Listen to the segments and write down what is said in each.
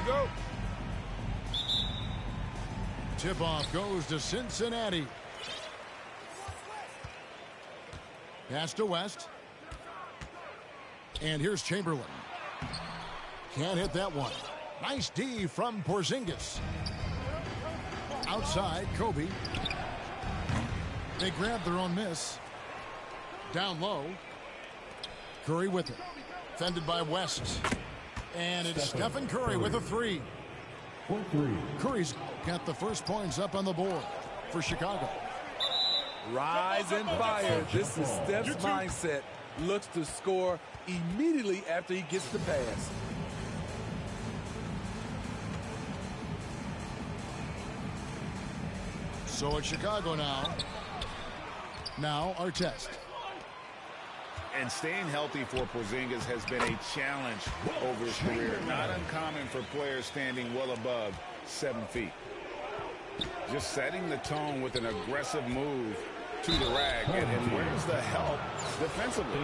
Go. Tip-off goes to Cincinnati. Pass to West. And here's Chamberlain. Can't hit that one. Nice D from Porzingis. Outside, Kobe. They grab their own miss. Down low. Curry with it. Fended by West. And it's Stephen Curry with a three. Curry's got the first points up on the board for Chicago. Rise and fire. This is Steph's mindset. Looks to score immediately after he gets the pass. So it's Chicago now. Now Artest. And staying healthy for Porzingis has been a challenge over his career. Not uncommon for players standing well above 7 feet. Just setting the tone with an aggressive move to the rack. And where's the help defensively?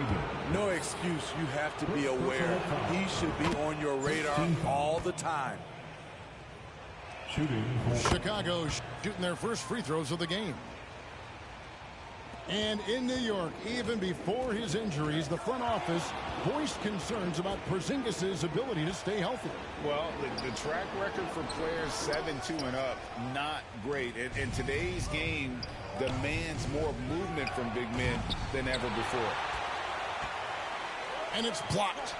No excuse. You have to be aware. He should be on your radar all the time. Chicago shooting their first free throws of the game. And in New York, even before his injuries, the front office voiced concerns about Porzingis' ability to stay healthy. Well, the track record for players 7-2 and up, not great. And today's game demands more movement from big men than ever before. And it's blocked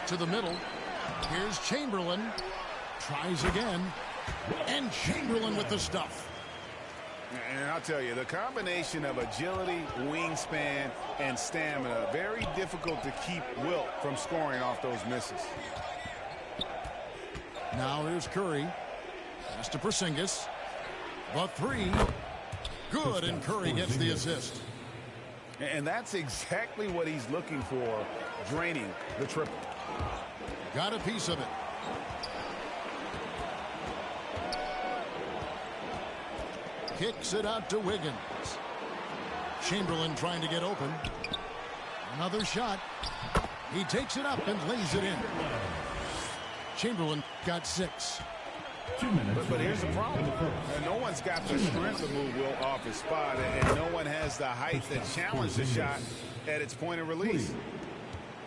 to the middle. Here's Chamberlain. Tries again. And Chamberlain with the stuff. And I'll tell you, the combination of agility, wingspan, and stamina, very difficult to keep Wilt from scoring off those misses. Now here's Curry. Pass to Porzingis. The three. Good, and Curry gets the assist. And that's exactly what he's looking for, draining the triple. Got a piece of it. Kicks it out to Wiggins. Chamberlain trying to get open. Another shot. He takes it up and lays it in. Chamberlain got 6. But here's the problem. No one's got the strength to move Wilt off his spot, and no one has the height to challenge the shot at its point of release.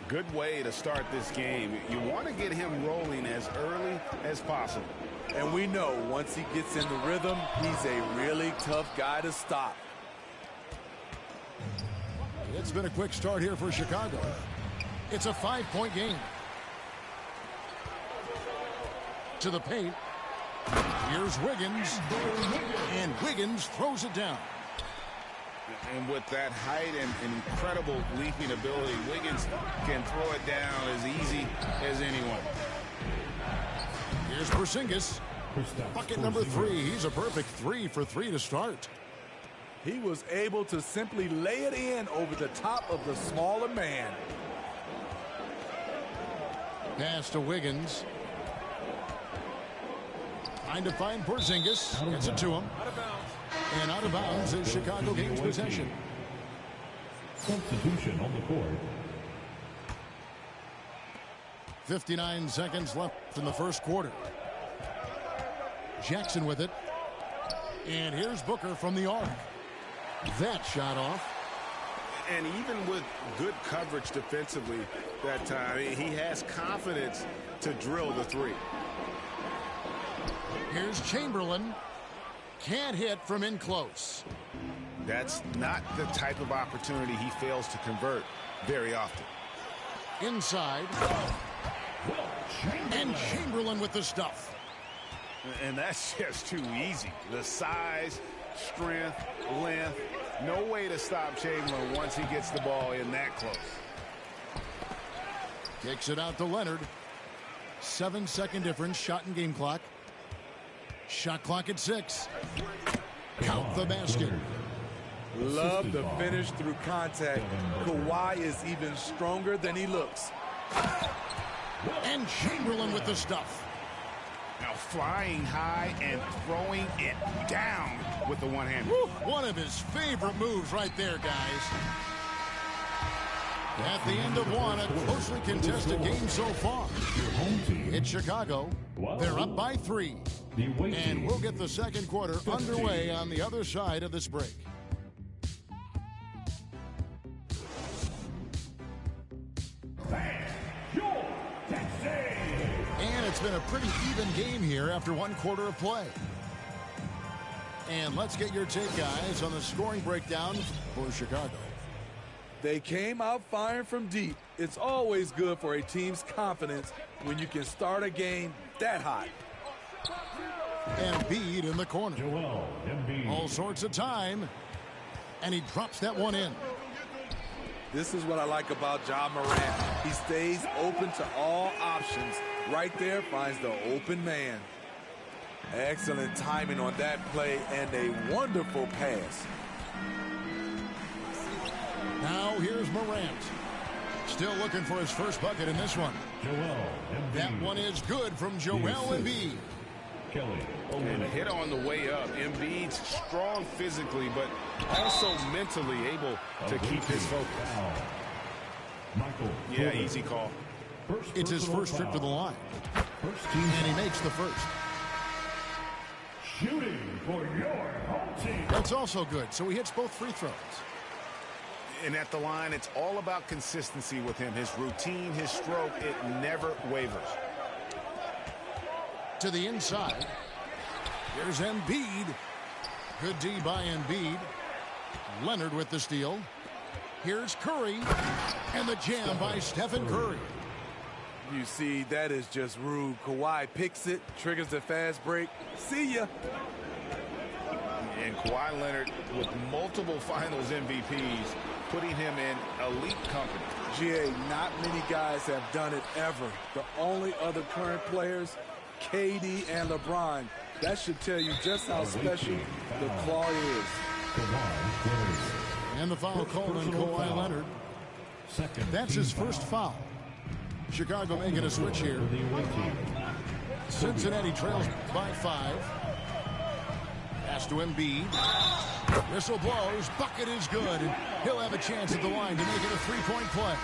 Good way to start this game. You want to get him rolling as early as possible. And we know once he gets in the rhythm, he's a really tough guy to stop. It's been a quick start here for Chicago. It's a 5-point game. To the paint. Here's Wiggins. And Wiggins throws it down. And with that height and incredible leaping ability, Wiggins can throw it down as easy as anyone. Here's Porzingis. Bucket number 3. He's a perfect 3 for 3 to start. He was able to simply lay it in over the top of the smaller man. Pass to Wiggins. Trying to find Porzingis. Gets it to him. And out of bounds as Chicago gains possession. Substitution on the court. 59 seconds left in the first quarter. Jackson with it. And here's Booker from the arc. That shot off. And even with good coverage defensively that time, he has confidence to drill the 3. Here's Chamberlain. Can't hit from in close. That's not the type of opportunity he fails to convert very often. Inside. And Chamberlain with the stuff. And that's just too easy. The size, strength, length, no way to stop Chamberlain once he gets the ball in that close. Kicks it out to Leonard. 7-second difference, shot and game clock. Shot clock at 6. Count the basket. Love the finish through contact. Kawhi is even stronger than he looks. And Chamberlain with the stuff. Now flying high and throwing it down with the one-hander. One of his favorite moves right there, guys. At the end of one, a closely contested game so far. It's Chicago. They're up by 3. And we'll get the second quarter underway on the other side of this break. And it's been a pretty even game here after one quarter of play. And let's get your take, guys, on the scoring breakdown for Chicago. They came out firing from deep. It's always good for a team's confidence when you can start a game that hot. Embiid in the corner. All sorts of time. And he drops that one in. This is what I like about Ja Morant. He stays open to all options. Right there finds the open man. Excellent timing on that play and a wonderful pass. Now here's Morant. Still looking for his first bucket in this one. That one is good from Joel Embiid. And hit on the way up. Embiid's strong physically, but also mentally able to keep his focus. Yeah, easy call. It's his first trip to the line. And he makes the first. Shooting for your home team. That's also good, so he hits both free throws. And at the line, it's all about consistency with him. His routine, his stroke, it never wavers. To the inside. Here's Embiid. Good D by Embiid. Leonard with the steal. Here's Curry. And the jam by Stephen Curry. You see, that is just rude. Kawhi picks it, triggers the fast break. See ya. And Kawhi Leonard with multiple finals MVPs, putting him in elite company. GA, not many guys have done it ever. The only other current players, KD and LeBron. That should tell you just how special the claw is. And the foul called on Kawhi Leonard. That's his first foul. Chicago making a switch here. Cincinnati trails by 5. Pass to Embiid. Whistle blows. Bucket is good. And he'll have a chance at the line to make it a three-point play.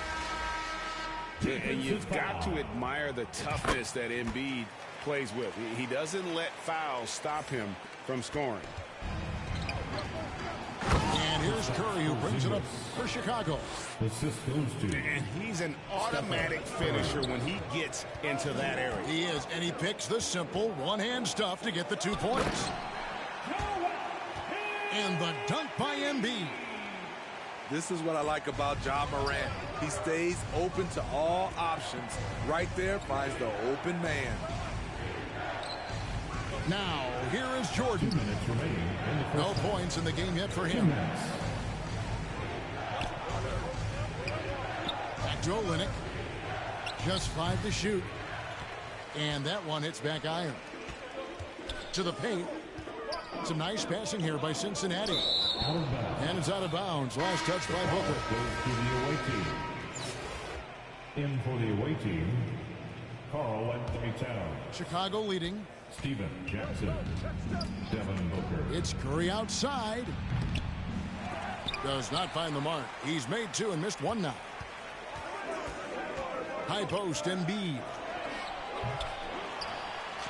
And you've got to admire the toughness that Embiid plays with. He doesn't let fouls stop him from scoring. And here's Curry, who brings it up for Chicago. And he's an automatic finisher when he gets into that area. He is, and he picks the simple one-hand stuff to get the 2 points. And the dunk by Embiid. This is what I like about Ja Morant. He stays open to all options. Right there finds the open man. Now, here is Jordan. No points in the game yet for him. Back to Olynyk. Just 5 to shoot. And that one hits back iron. To the paint. Some nice passing here by Cincinnati. And it's out of bounds. Last touch by Booker. In for the away team, Karl Anthony Towns. Chicago leading. Steven Jackson. Devin Booker. It's Curry outside. Does not find the mark. He's made 2 and missed 1 now. High post, Embiid.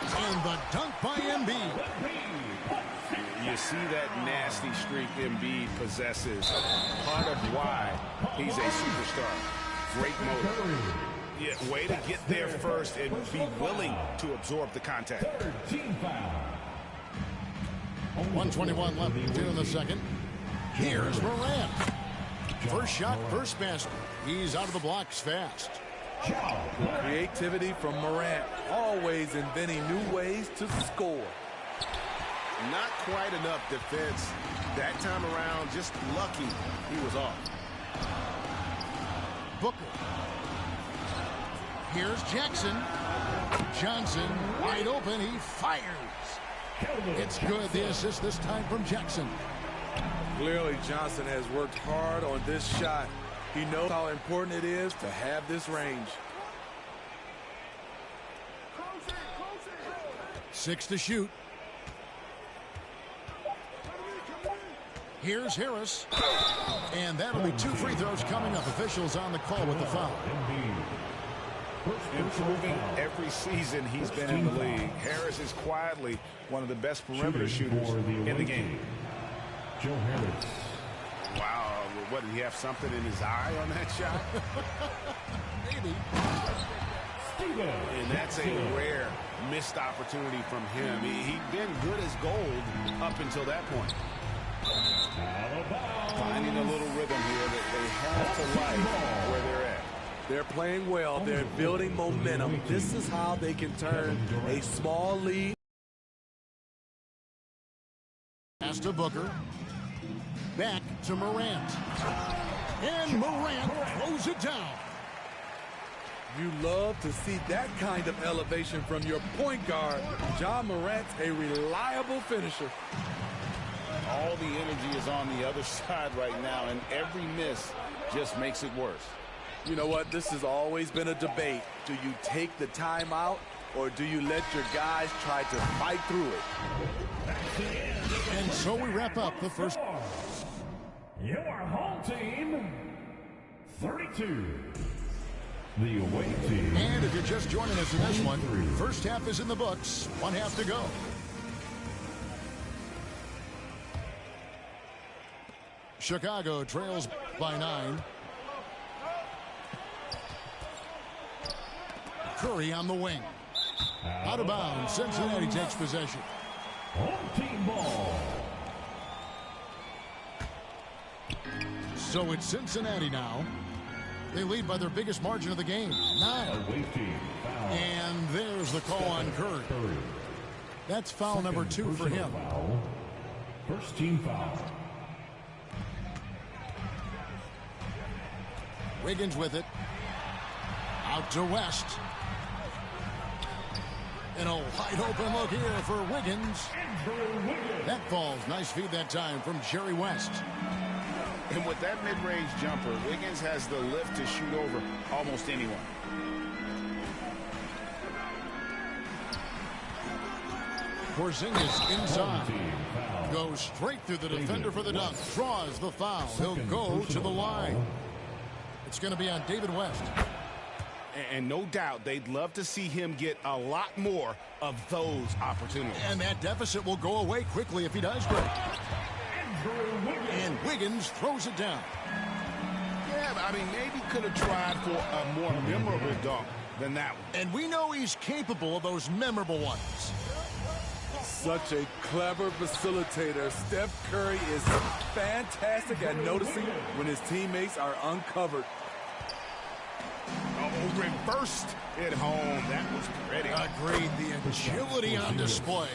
And the dunk by Embiid. You see that nasty streak Embiid possesses. Part of why he's a superstar. Great motor. Yeah, way to get there first and be willing to absorb the contact. 1:21 left here in the second. Here's Morant. First shot, first basket. He's out of the blocks fast. Creativity from Morant, always inventing new ways to score. Not quite enough defense that time around. Just lucky he was off. Booker. Here's Jackson. Johnson wide open. He fires. It's good. The assist this time from Jackson. Clearly, Johnson has worked hard on this shot. He knows how important it is to have this range. 6 to shoot. Here's Harris. And that'll be 2 free throws coming up. Officials on the call with the foul. Improving every season he's been in the league. Harris is quietly one of the best perimeter shooters in the game. Joe Harris. Wow, what, did he have something in his eye on that shot? Maybe. And that's a rare missed opportunity from him. He'd been good as gold up until that point. Finding a little rhythm here that they have to like where they're at. They're playing well. They're building momentum. This is how they can turn a small lead. Pass to Booker. Back to Morant. And Morant throws it down. You love to see that kind of elevation from your point guard. Ja Morant's a reliable finisher. All the energy is on the other side right now, and every miss just makes it worse. You know what? This has always been a debate. Do you take the timeout, or do you let your guys try to fight through it? And so we wrap up the first. Your home team, 32. The away team. And if you're just joining us in this one, first half is in the books. 1 half to go. Chicago trails by 9. Curry on the wing. Out of bounds. Cincinnati takes possession. Home team ball. So it's Cincinnati now. They lead by their biggest margin of the game, 9. Away team foul. And there's the call on Curry. That's foul number 2 for him. Foul. First team foul. Wiggins with it. Out to West. And a wide open look here for Wiggins. That falls. Nice feed that time from Jerry West. And with that mid-range jumper, Wiggins has the lift to shoot over almost anyone. Porzingis inside. Goes straight through the defender for the dunk. Draws the foul. He'll go to the line. It's going to be on David West. And no doubt they'd love to see him get a lot more of those opportunities. And that deficit will go away quickly if he does great. And Wiggins throws it down. Yeah, I mean, maybe could have tried for a more memorable dunk than that one. And we know he's capable of those memorable ones. Such a clever facilitator. Steph Curry is fantastic at noticing when his teammates are uncovered. Oh, reversed it home. That was pretty. Agreed. The agility on display.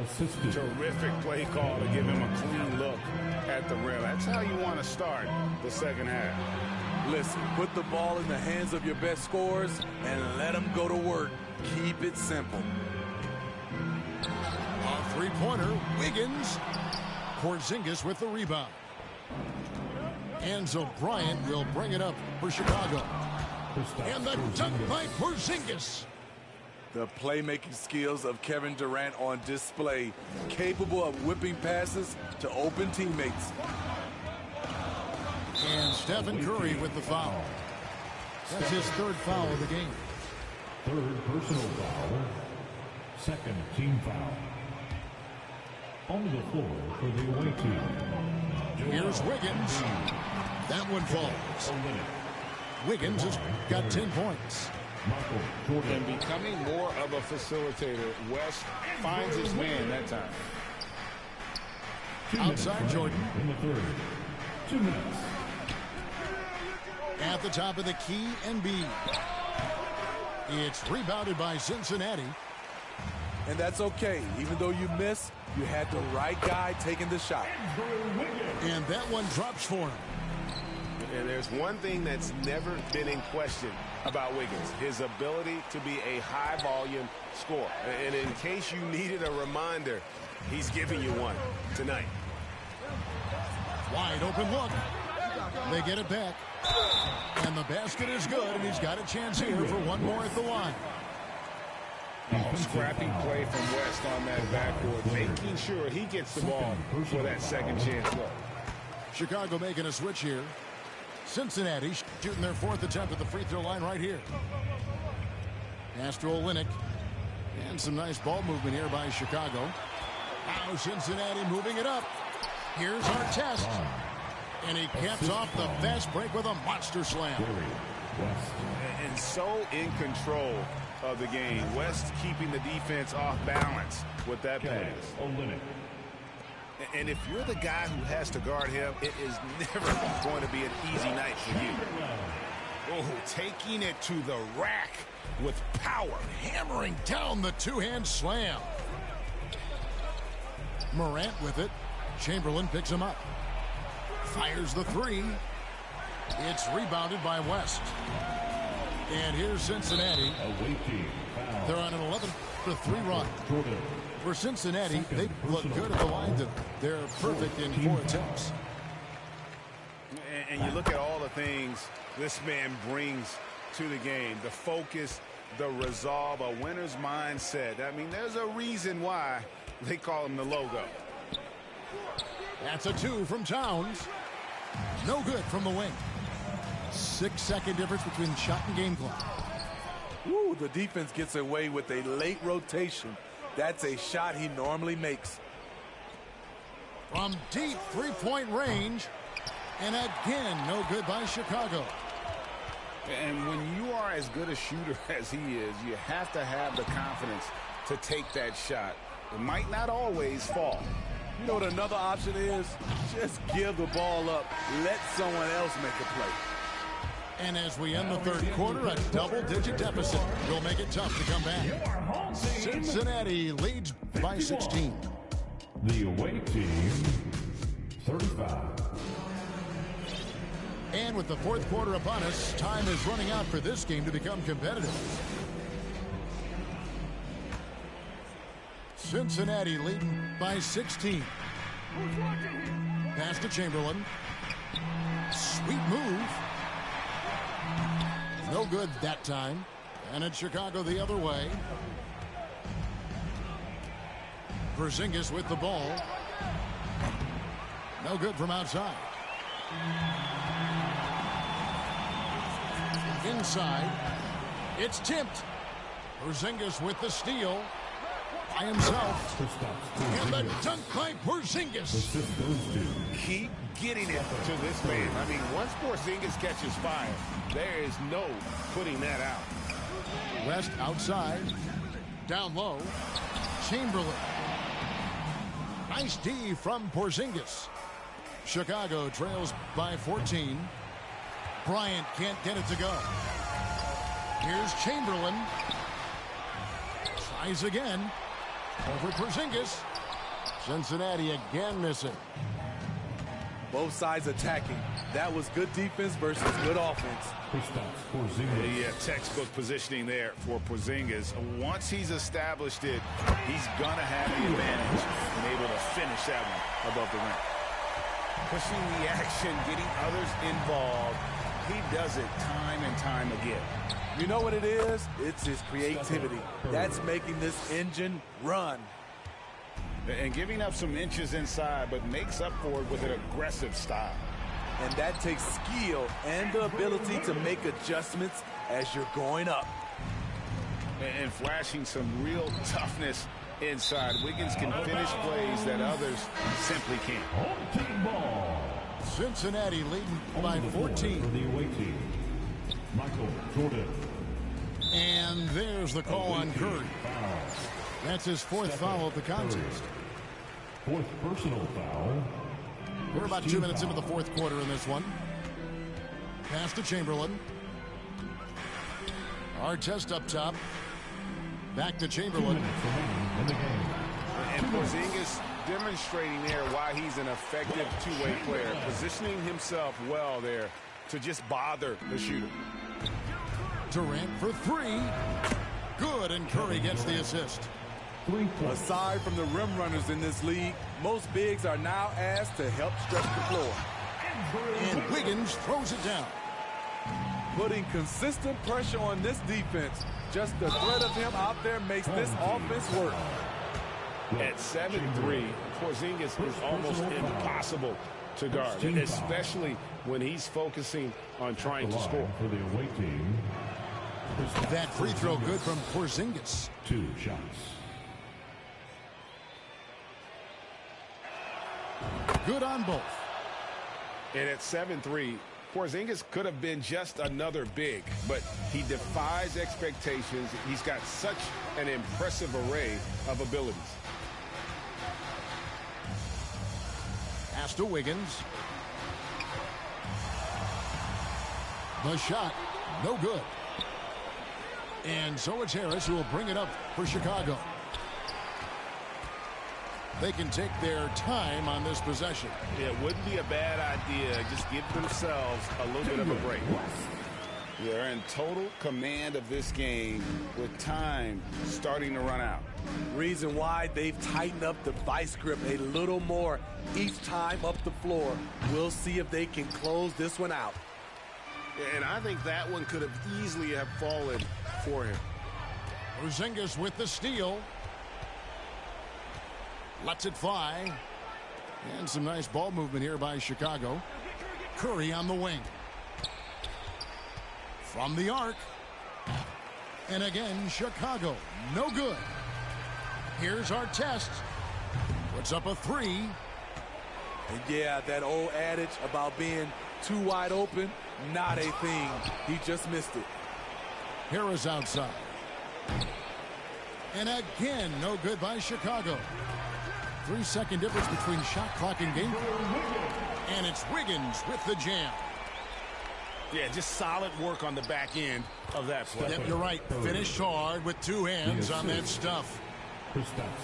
Assisted. Terrific play call to give him a clean look at the rim. That's how you want to start the second half. Listen, put the ball in the hands of your best scorers and let them go to work. Keep it simple. A three-pointer. Wiggins. Porzingis with the rebound. Enzo Bryant will bring it up for Chicago. And the dunk by Porzingis. The playmaking skills of Kevin Durant on display, capable of whipping passes to open teammates. And Stephen Curry with the foul. That's his 3rd foul of the game. 3rd personal foul. 2nd team foul. On the floor for the away team. Here's Wiggins. That one falls. Wiggins has got 10 points. And becoming more of a facilitator, West finds his man that time. Outside Jordan. In the 3rd. 2 minutes. At the top of the key, Embiid. It's rebounded by Cincinnati. And that's okay. Even though you miss, you had the right guy taking the shot. And that one drops for him. And there's one thing that's never been in question about Wiggins, his ability to be a high-volume scorer. And in case you needed a reminder, he's giving you one tonight. Wide open look. They get it back. And the basket is good, and he's got a chance here for one more at the line. Oh, scrappy play from West on that backboard, making sure he gets the ball for that second chance look. Chicago making a switch here. Cincinnati shooting their 4th attempt at the free throw line right here. Pass to Olynyk. And some nice ball movement here by Chicago. Now Cincinnati moving it up. Here's Artest. And he caps off the fast break with a monster slam. And so in control of the game. West keeping the defense off balance with that pass. And if you're the guy who has to guard him, it is never going to be an easy night for you. Oh, taking it to the rack with power, hammering down the two-hand slam. Morant with it. Chamberlain picks him up. Fires the 3. It's rebounded by West. And here's Cincinnati. They're on an 11-3 run. For Cincinnati, they look good at the line. They're perfect in 4 attempts. And you look at all the things this man brings to the game. The focus, the resolve, a winner's mindset. I mean, there's a reason why they call him the logo. That's a 2 from Towns. No good from the wing. 6-second difference between shot and game clock. Woo, the defense gets away with a late rotation. That's a shot he normally makes. From deep three-point range. And again, no good by Chicago. And when you are as good a shooter as he is, you have to have the confidence to take that shot. It might not always fall. You know what another option is? Just give the ball up. Let someone else make a play. And as we end the third quarter, a double-digit deficit will make it tough to come back. Cincinnati leads by 16. The away team, 35. And with the fourth quarter upon us, time is running out for this game to become competitive. Cincinnati leading by 16. Pass to Chamberlain. Sweet move. No good that time. And it's Chicago the other way. Porzingis with the ball. No good from outside. Inside. It's tipped. Porzingis with the steal. By himself. And the dunk by Porzingis. Keep getting it to this man. I mean, once Porzingis catches fire, there is no putting that out. West outside. Down low. Chamberlain. Nice D from Porzingis. Chicago trails by 14. Bryant can't get it to go. Here's Chamberlain. Tries again. Over Porzingis. Cincinnati again missing. Both sides attacking. That was good defense versus good offense. Yeah, textbook positioning there for Porzingis. Once he's established it, he's going to have the advantage and able to finish that one above the rim. Pushing the action, getting others involved. He does it time and time again. You know what it is? It's his creativity. That's making this engine run. And giving up some inches inside, but makes up for it with an aggressive style. And that takes skill and the ability to make adjustments as you're going up. And flashing some real toughness inside. Wiggins can finish plays that others simply can't. Cincinnati leading by 14. For the away team, Michael Jordan. And there's the call on Curry. That's his fourth foul of the contest. Fourth personal foul. We're about 2 minutes into the fourth quarter in this one. Pass to Chamberlain. Artest up top. Back to Chamberlain. And Porzingis demonstrating there why he's an effective two-way player. Positioning himself well there to just bother the shooter. Durant for three. Good, and Curry gets the assist. Aside from the rim runners in this league, most bigs are now asked to help stretch the floor. And Wiggins throws it down. Putting consistent pressure on this defense. Just the threat of him out there makes this offense work. At 7'3", Porzingis is almost impossible to guard, especially when he's focusing on trying to score. For the away team, that free throw good from Porzingis. 2 shots. Good on both. And at 7'3", Porzingis could have been just another big, but he defies expectations. He's got such an impressive array of abilities. Pass to Wiggins. The shot, no good. And so it's Harris who will bring it up for Chicago. They can take their time on this possession. It wouldn't be a bad idea. Just give themselves a little bit of a break. They're in total command of this game with time starting to run out. Reason why they've tightened up the vice grip a little more each time up the floor. We'll see if they can close this one out. And I think that one could have easily have fallen for him. Porzingis with the steal. Lets it fly. And some nice ball movement here by Chicago. Curry on the wing. From the arc. And again, Chicago. No good. Here's our test. Puts up a three. And yeah, that old adage about being too wide open, not a thing. He just missed it. Harris outside. And again, no good by Chicago. 3-second difference between shot clock and game. And it's Wiggins with the jam. Yeah, just solid work on the back end of that play. Yep, you're right. Finished hard with two hands on that stuff.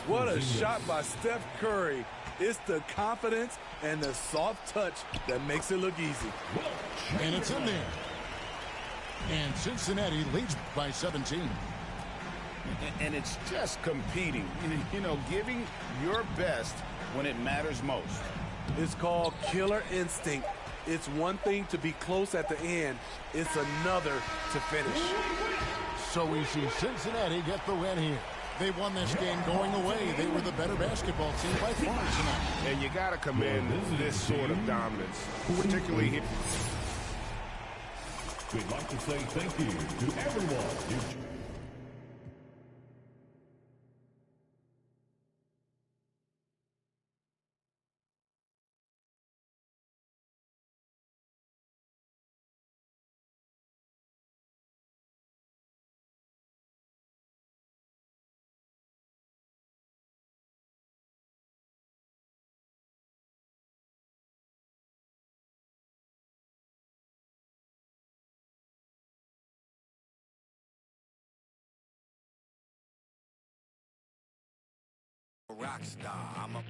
What a shot by Steph Curry. It's the confidence and the soft touch that makes it look easy. And it's in there. And Cincinnati leads by 17. And it's just competing, you know, giving your best when it matters most. It's called killer instinct. It's one thing to be close at the end. It's another to finish. So we see Cincinnati get the win here. They won this game going away. They were the better basketball team by far tonight. And you got to commend this sort of dominance, particularly here. We'd like to say thank you to everyone. Rockstar.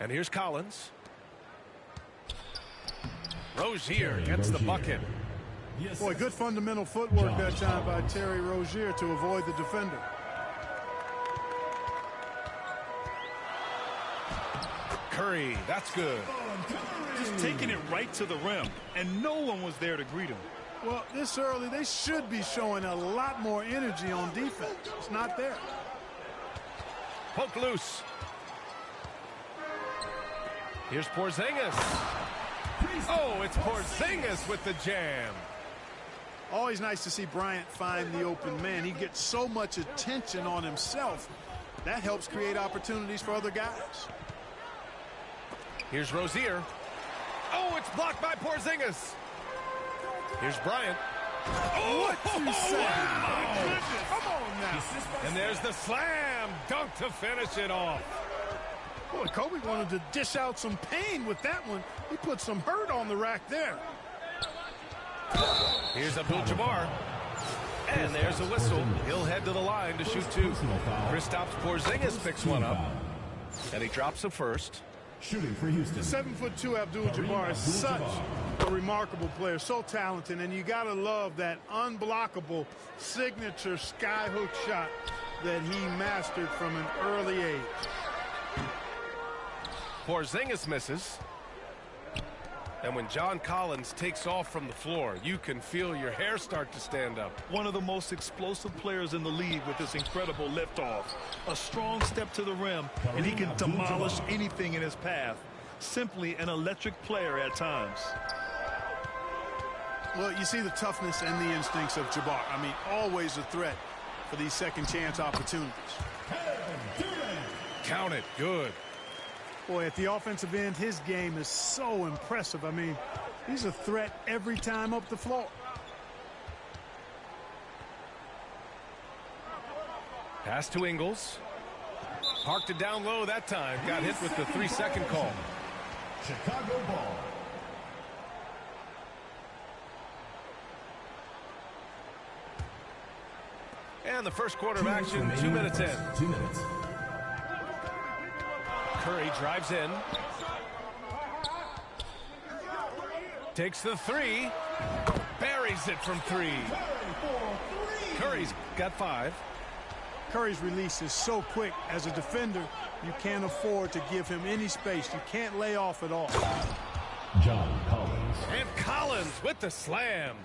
And here's Collins. Rozier gets the bucket. Boy, good fundamental footwork that time by Terry Rozier to avoid the defender. Curry, that's good. Just taking it right to the rim, and no one was there to greet him. Well, this early, they should be showing a lot more energy on defense. It's not there. Poke loose. Here's Porzingis. Oh, it's Porzingis with the jam. Always nice to see Bryant find the open man. He gets so much attention on himself. That helps create opportunities for other guys. Here's Rozier. Oh, it's blocked by Porzingis. Here's Bryant. Oh, what you say? My goodness. Come on now. And there's the slam dunk to finish it off. Boy, Kobe wanted to dish out some pain with that one. He put some hurt on the rack there. Here's Abdul-Jabbar. And there's a whistle. He'll head to the line to shoot two. Kristaps Porzingis picks one up. And he drops the first. Shooting for Houston. 7'2" Abdul-Jabbar is such a remarkable player, so talented, and you gotta love that unblockable signature skyhook shot that he mastered from an early age. Porzingis misses. And when John Collins takes off from the floor, you can feel your hair start to stand up. One of the most explosive players in the league with this incredible liftoff. A strong step to the rim, and he can demolish anything in his path. Simply an electric player at times. Well, you see the toughness and the instincts of Jabbar. I mean, always a threat for these second chance opportunities. Count it. Good. Boy, at the offensive end, his game is so impressive. I mean, he's a threat every time up the floor. Pass to Ingles. Parked it down low that time. Got hit with the 3-second call. Chicago ball. And the first quarter of action, 2 minutes in. 2 minutes. Curry drives in. Takes the three. Buries it from three. Curry's got 5. Curry's release is so quick. As a defender, you can't afford to give him any space. You can't lay off at all. John Collins. And Collins with the slam.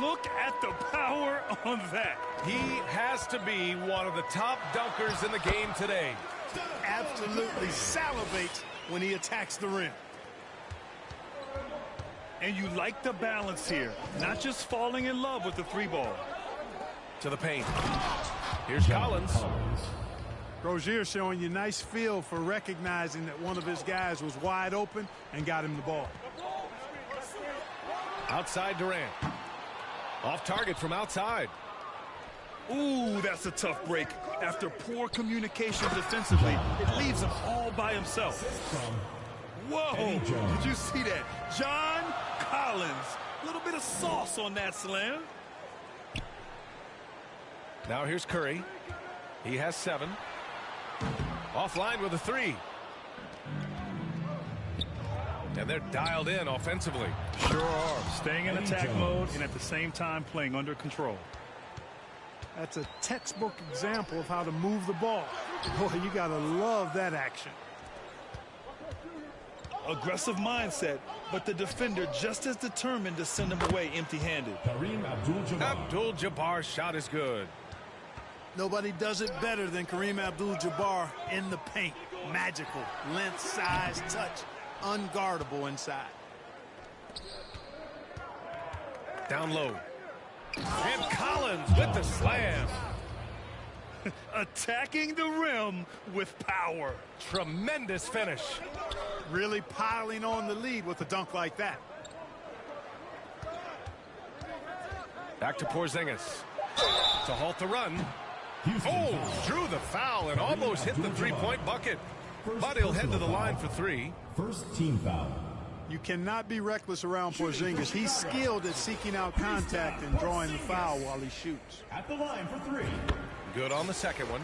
Look at the power on that. He has to be one of the top dunkers in the game today. Absolutely salivates when he attacks the rim. And you like the balance here. Not just falling in love with the three ball. To the paint. Here's Collins. Rozier showing you nice feel for recognizing that one of his guys was wide open and got him the ball. Outside Durant. Off target from outside. Ooh, that's a tough break. After poor communication defensively, it leaves him all by himself. Whoa, did you see that? John Collins. A little bit of sauce on that slam. Now here's Curry. He has 7. Offline with a 3. And they're dialed in offensively. Sure are. Staying in attack mode and at the same time playing under control. That's a textbook example of how to move the ball. Boy, you got to love that action. Aggressive mindset, but the defender just as determined to send him away empty-handed. Kareem Abdul-Jabbar. Abdul-Jabbar's shot is good. Nobody does it better than Kareem Abdul-Jabbar in the paint. Magical. Length, size, touch. Unguardable inside. Down low. And Collins with the slam. Attacking the rim with power. Tremendous finish. Really piling on the lead with a dunk like that. Back to Porzingis. To halt the run. Oh, drew the foul and almost hit the three-point bucket. But he'll head to the line for 3. First team foul. You cannot be reckless around Porzingis. He's skilled at seeking out contact and drawing the foul while he shoots. At the line for 3. Good on the second one.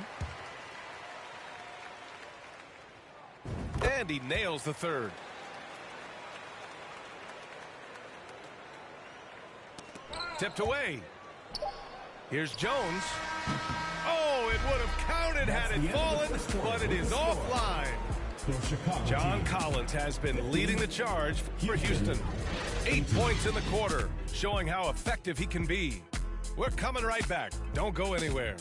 And he nails the third. Tipped away. Here's Jones. Oh, it would have counted had it fallen, but it is offline. John Collins has been leading the charge for Houston. 8 points in the quarter, showing how effective he can be. We're coming right back. Don't go anywhere.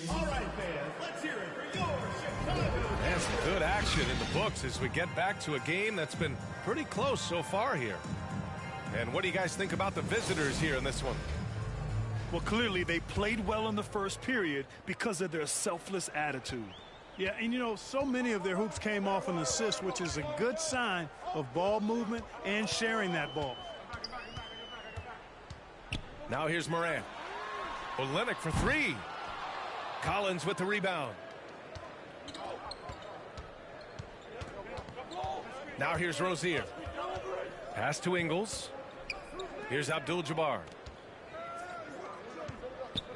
All right, fans, let's hear it for your Chicago. And some good action in the books as we get back to a game that's been pretty close so far here. And what do you guys think about the visitors here in this one? Well, clearly they played well in the first period because of their selfless attitude. Yeah, and you know, so many of their hoops came off an assist, which is a good sign of ball movement and sharing that ball. Now here's Morant. Olynyk for three. Collins with the rebound. Now here's Rozier. Pass to Ingles. Here's Abdul-Jabbar.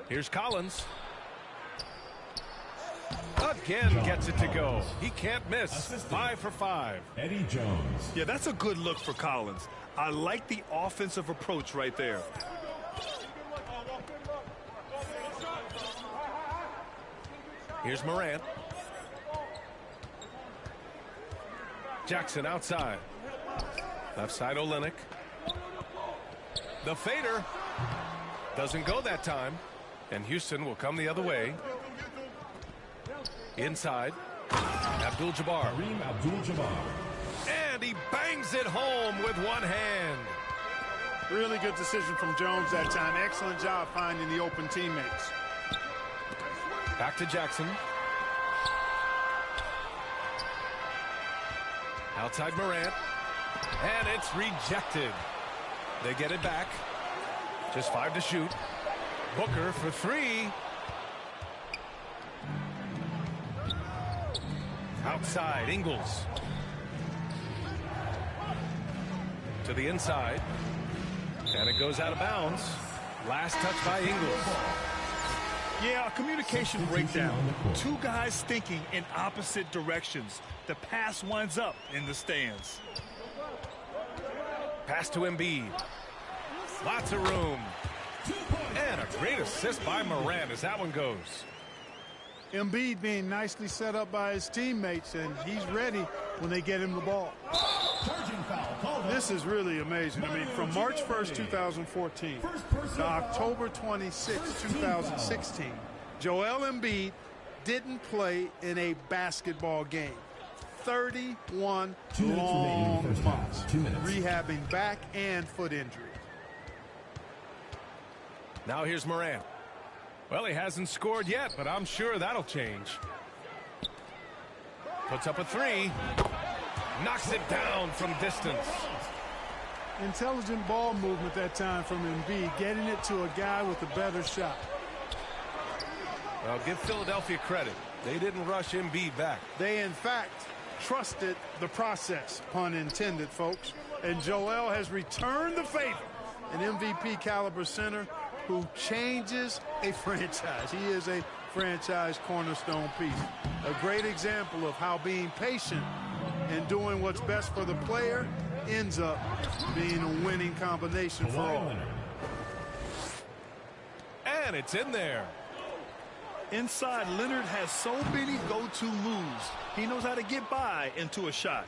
Here's Collins. Again gets it to go. He can't miss. 5 for 5. Eddie Jones. Yeah, that's a good look for Collins. I like the offensive approach right there. Here's Morant. Jackson outside. Left side Olynyk. The fader doesn't go that time. And Houston will come the other way. Inside. Abdul-Jabbar. Kareem Abdul-Jabbar. And he bangs it home with one hand. Really good decision from Jones that time. Excellent job finding the open teammates. Back to Jackson. Outside Morant. And it's rejected. They get it back. Just 5 to shoot. Booker for three. Outside, Ingles. To the inside. And it goes out of bounds. Last touch by Ingles. Yeah, a communication breakdown. Two guys thinking in opposite directions. The pass winds up in the stands. Pass to Embiid. Lots of room. And a great assist by Morant as that one goes. Embiid being nicely set up by his teammates, and he's ready when they get him the ball. This is really amazing. I mean, from March 1st, 2014 to October 26, 2016, Joel Embiid didn't play in a basketball game. 31 long months, rehabbing back and foot injury. Now here's Morant. Well, he hasn't scored yet, but I'm sure that'll change. Puts up a three. Knocks it down from distance. Intelligent ball movement that time from Embiid, getting it to a guy with a better shot. Well, give Philadelphia credit. They didn't rush Embiid back. They, in fact, trusted the process, pun intended, folks. And Joel has returned the favor. An MVP caliber center who changes a franchise. He is a franchise cornerstone piece. A great example of how being patient and doing what's best for the player ends up being a winning combination for all. And it's in there. Inside, Leonard has so many go-to moves. He knows how to get by into a shot.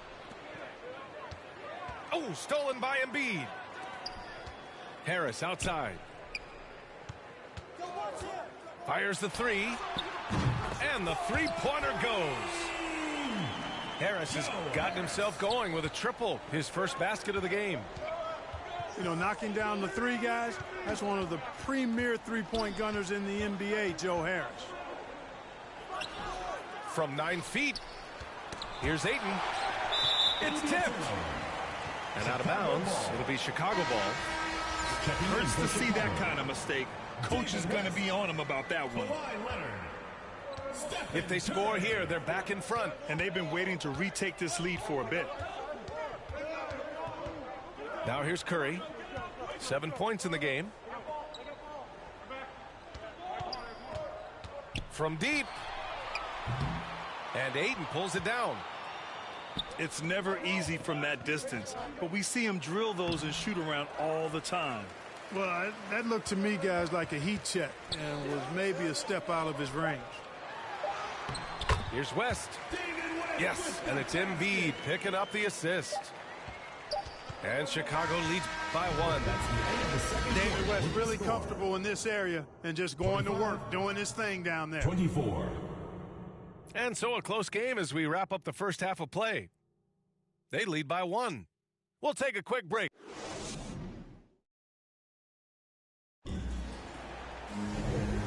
Oh, stolen by Embiid. Harris outside. Fires the three. And the three-pointer goes. Harris has gotten himself going with a triple. His first basket of the game. You know, knocking down the three guys, that's one of the premier three-point gunners in the NBA, Joe Harris. From 9 feet, here's Ayton. It's tipped. And out of bounds, it'll be Chicago ball. Hurts to see that kind of mistake. Coach is going to be on him about that one. If they score here, they're back in front. And they've been waiting to retake this lead for a bit. Now here's Curry. 7 points in the game. from deep. And Ayton pulls it down. It's never easy from that distance, but we see him drill those and shoot around all the time. Well, that looked to me, guys, like a heat check and was maybe a step out of his range. Here's West. Yes, and it's Embiid picking up the assist. And Chicago leads by 1. David West really comfortable in this area and just going to work, doing his thing down there. 24. And so a close game as we wrap up the first half of play. They lead by 1. We'll take a quick break.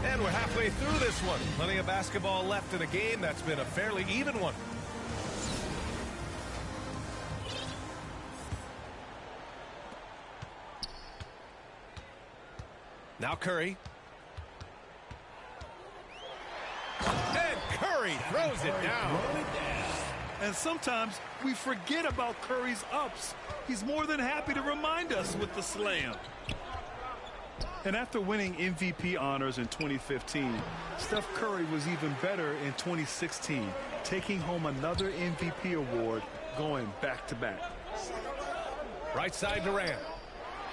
And we're halfway through this one. Plenty of basketball left in a game that's been a fairly even one. Now Curry. And Curry throws it down. And sometimes we forget about Curry's ups. He's more than happy to remind us with the slam. And after winning MVP honors in 2015, Steph Curry was even better in 2016, taking home another MVP award, going back-to-back. Right side Durant.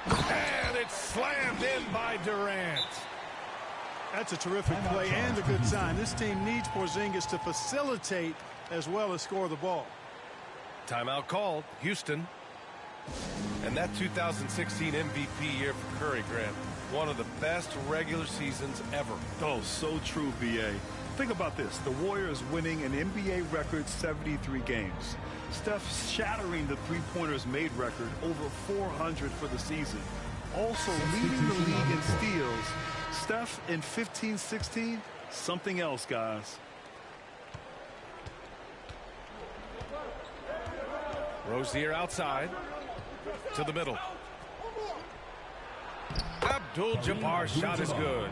And it's slammed in by Durant. That's a terrific play and a good sign. This team needs Porzingis to facilitate as well as score the ball. Timeout called. Houston. And that 2016 MVP year for Curry, Grant. One of the best regular seasons ever. Oh, so true, B.A. Think about this. The Warriors winning an NBA record 73 games. Steph shattering the three-pointers made record, over 400 for the season. Also leading the league in steals. Steph in 15-16, something else, guys. Rozier outside to the middle. Abdul-Jabbar's shot is good.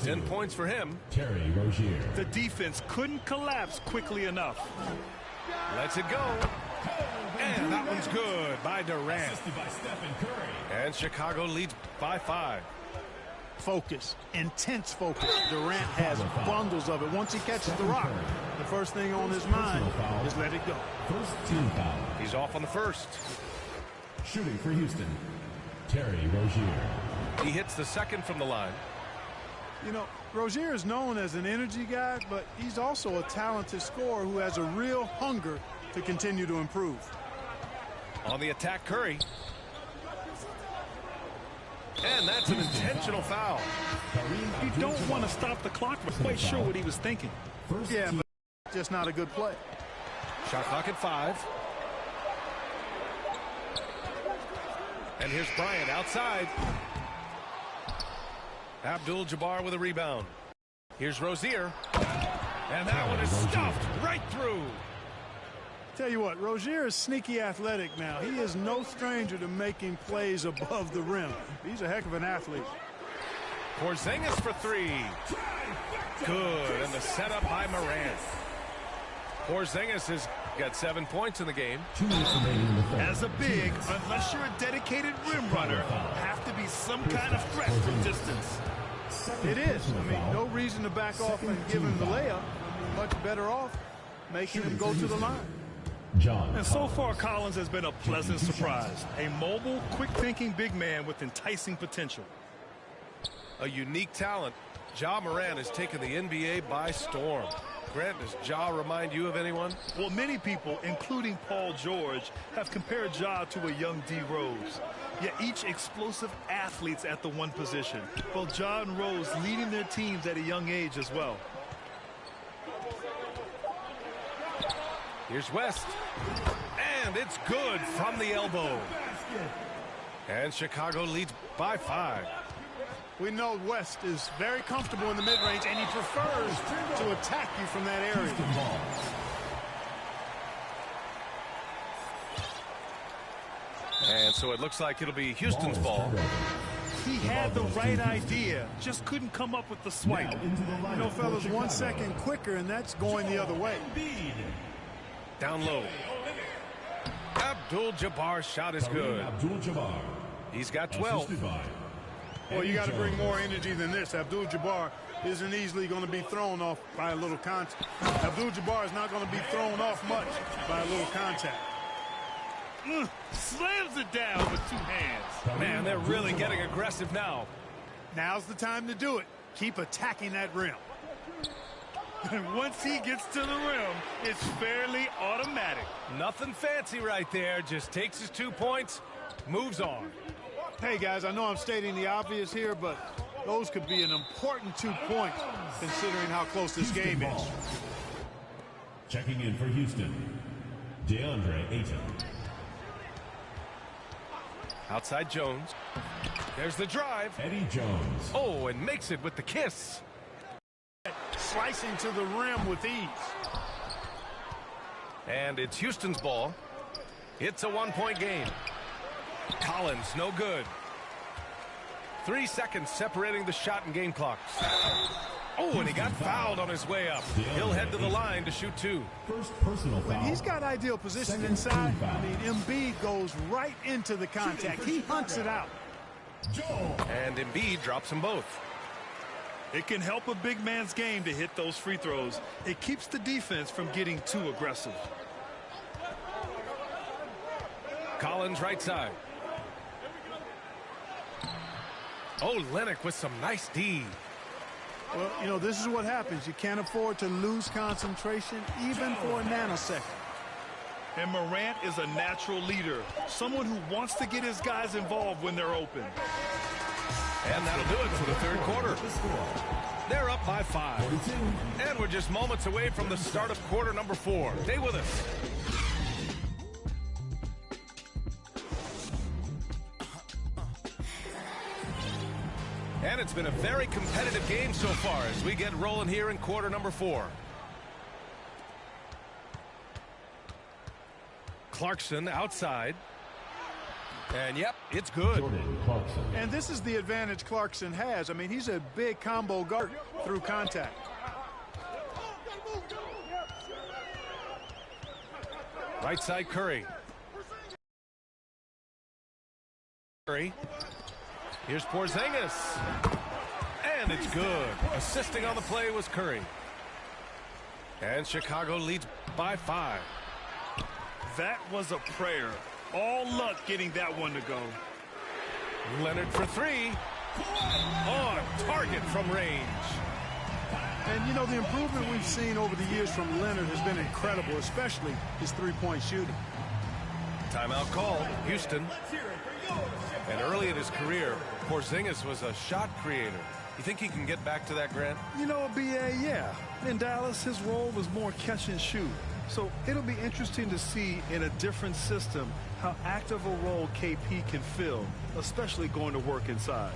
10 points for him. Terry Rozier. The defense couldn't collapse quickly enough. Lets it go. And that one's good by Durant. And Chicago leads by 5. Focus, intense focus. Durant has bundles of it. Once he catches the rock, the first thing on his mind is let it go. First team foul. He's off on the first. Shooting for Houston, Terry Rozier. He hits the second from the line. You know, Rozier is known as an energy guy, but he's also a talented scorer who has a real hunger to continue to improve. On the attack, Curry. And that's an intentional foul. You don't want to stop the clock. I'm quite sure what he was thinking. Yeah, but just not a good play. Shot clock at 5. And here's Bryant outside. Abdul-Jabbar with a rebound. Here's Rozier. And that one is stuffed right through. Tell you what, Rozier is sneaky athletic now. He is no stranger to making plays above the rim. He's a heck of an athlete. Porzingis for 3. Good, and the setup by Morant. Porzingis has got 7 points in the game. As a big, unless you're a dedicated rim runner, have to be some kind of threat from distance. It is. I mean, no reason to back off and give him the layup. Much better off making him go to the line. And so far, Collins has been a pleasant surprise. A mobile, quick-thinking big man with enticing potential. A unique talent. Ja Morant has taken the NBA by storm. Grant, does Ja remind you of anyone? Well, many people, including Paul George, have compared Ja to a young D. Rose. Yet each explosive athletes at the one position. Both Ja and Rose leading their teams at a young age as well. Here's West. And it's good from the elbow. And Chicago leads by 5. We know West is very comfortable in the mid-range, and he prefers to attack you from that area. And so it looks like it'll be Houston's ball. He had the right idea, just couldn't come up with the swipe. You know, fellas, 1 second quicker, and that's going the other way. Down low. Abdul-Jabbar's shot is good. He's got 12. Well, you got to bring more energy than this. Abdul-Jabbar isn't easily going to be thrown off by a little contact. Abdul-Jabbar is not going to be thrown off much by a little contact. Slams it down with 2 hands. Man, they're really getting aggressive now. Now's the time to do it. Keep attacking that rim. And once he gets to the rim, it's fairly automatic. Nothing fancy right there. Just takes his 2 points, moves on. Hey, guys, I know I'm stating the obvious here, but those could be an important 2 points considering how close this game is. Checking in for Houston, DeAndre Ayton. Outside Jones. There's the drive. Eddie Jones. Oh, and makes it with the kiss. Slicing to the rim with ease. And it's Houston's ball. It's a 1-point game. Collins, no good. 3 seconds separating the shot and game clock. Oh, and he got fouled on his way up. He'll head to the line to shoot 2. First personal foul. When he's got ideal position inside, I mean, Embiid goes right into the contact. He hunts it out. And Embiid drops them both. It can help a big man's game to hit those free throws. It keeps the defense from getting too aggressive. Collins right side. Oh, Lennox with some nice D. Well, you know, this is what happens. You can't afford to lose concentration even for a nanosecond. And Morant is a natural leader, someone who wants to get his guys involved when they're open. And that'll do it for the third quarter. They're up by 5. And we're just moments away from the start of quarter number 4. Stay with us. And it's been a very competitive game so far as we get rolling here in quarter number 4. Clarkson outside. And yep, it's good. And this is the advantage Clarkson has. I mean, he's a big combo guard through contact. Right side Curry. Curry. Here's Porzingis. And it's good. Assisting on the play was Curry. And Chicago leads by 5. That was a prayer. All luck getting that one to go. Leonard for 3. On target from range. And, you know, the improvement we've seen over the years from Leonard has been incredible, especially his three-point shooting. Timeout called. Houston. And early in his career, Porzingis was a shot creator. You think he can get back to that, Grant? You know, B.A., yeah. In Dallas, his role was more catch and shoot. So it'll be interesting to see in a different system how active a role KP can fill, especially going to work inside.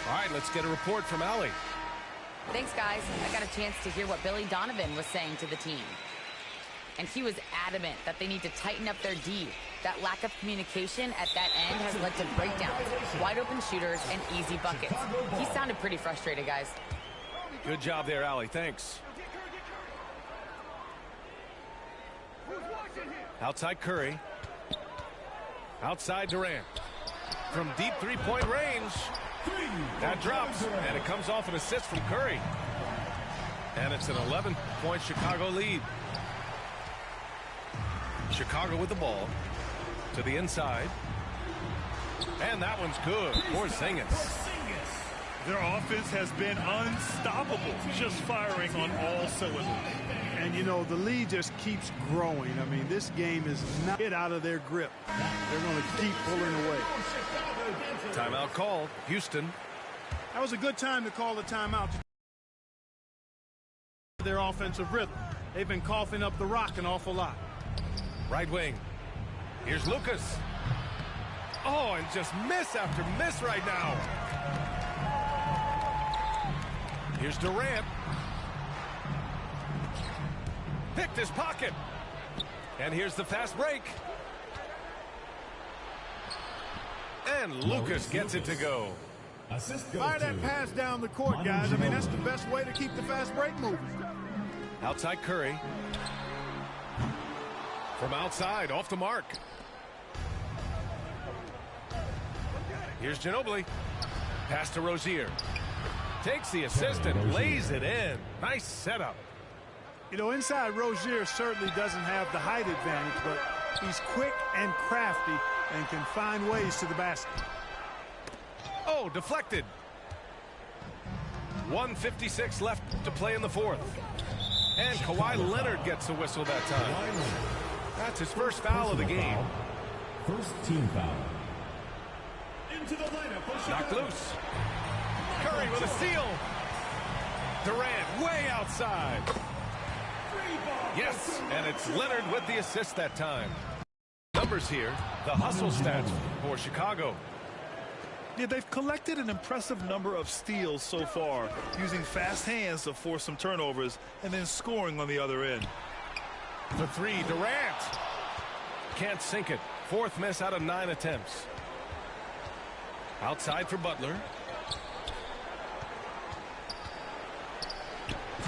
All right, let's get a report from Allie. Thanks, guys. I got a chance to hear what Billy Donovan was saying to the team. And he was adamant that they need to tighten up their D. That lack of communication at that end has led to breakdowns, wide open shooters, and easy buckets. He sounded pretty frustrated, guys. Good job there, Allie. Thanks. Outside Curry. Outside Durant. From deep three-point range. That drops, and it comes off an assist from Curry. And it's an 11-point Chicago lead. Chicago with the ball. To the inside. And that one's good. Porzingis. Their offense has been unstoppable, just firing on all cylinders. And, you know, the lead just keeps growing. I mean, this game is not get out of their grip. They're going to keep pulling away. Timeout called. Houston. That was a good time to call the timeout. Their offensive rhythm. They've been coughing up the rock an awful lot. Right wing. Here's Lucas. Oh, and just miss after miss right now. Here's Durant. Picked his pocket. And here's the fast break. And Lucas gets it to go. Fire that pass down the court, guys. I mean, that's the best way to keep the fast break moving. Outside Curry. From outside, off the mark. Here's Ginobili. Pass to Rozier. Takes the assist and lays it in. Nice setup. You know, inside Rozier certainly doesn't have the height advantage, but he's quick and crafty and can find ways to the basket. Oh, deflected. 1:56 left to play in the fourth. And Kawhi Leonard gets a whistle that time. That's his first foul of the game. First team foul. Knocked loose. Curry with a steal. Durant way outside. Yes, and it's Leonard with the assist that time. Numbers here, the hustle stats for Chicago. Yeah, they've collected an impressive number of steals so far, using fast hands to force some turnovers and then scoring on the other end. For three, Durant. Can't sink it. Fourth miss out of 9 attempts. Outside for Butler.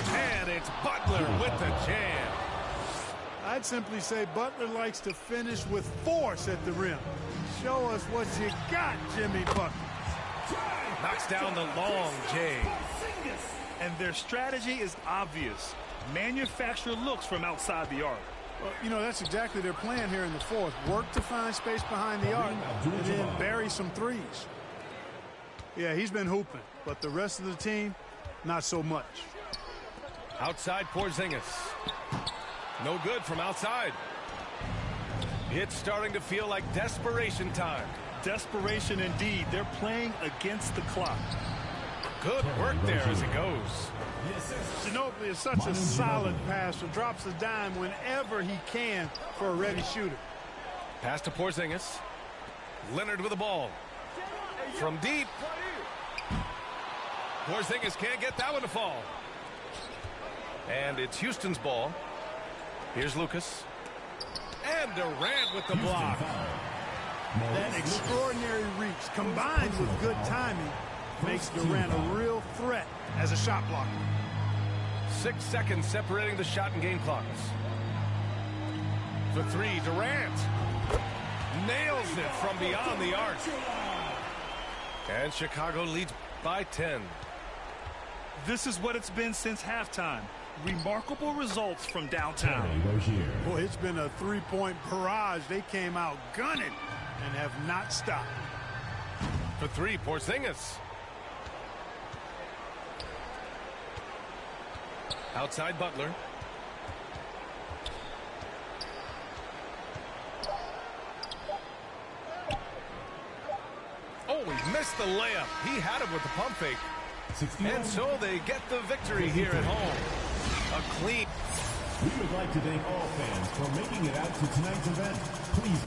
And it's Butler with the jam. I'd simply say Butler likes to finish with force at the rim. Show us what you got, Jimmy Buckets. Knocks down the long J. And their strategy is obvious. Manufacture looks from outside the arc. Well, you know, that's exactly their plan here in the fourth. Work to find space behind the arc and then bury some threes. Yeah, he's been hooping, but the rest of the team, not so much. Outside Porzingis. No good from outside. It's starting to feel like desperation time. Desperation indeed. They're playing against the clock. Good work there as it goes. Ginobili is such a solid passer. Drops a dime whenever he can for a ready shooter. Pass to Porzingis. Leonard with the ball. From deep. Porzingis can't get that one to fall. And it's Houston's ball. Here's Lucas. And Durant with the block. That extraordinary reach combined with good timing makes Durant a real threat as a shot blocker. 6 seconds separating the shot and game clocks. For three, Durant. Nails it from beyond the arc. And Chicago leads by 10. This is what it's been since halftime. Remarkable results from downtown. Boy, it's been a three-point barrage. They came out gunning and have not stopped. For three, Porzingis. Outside Butler. Oh, he missed the layup. He had it with the pump fake. And so they get the victory here at home. A clean. We would like to thank all fans for making it out to tonight's event. Please.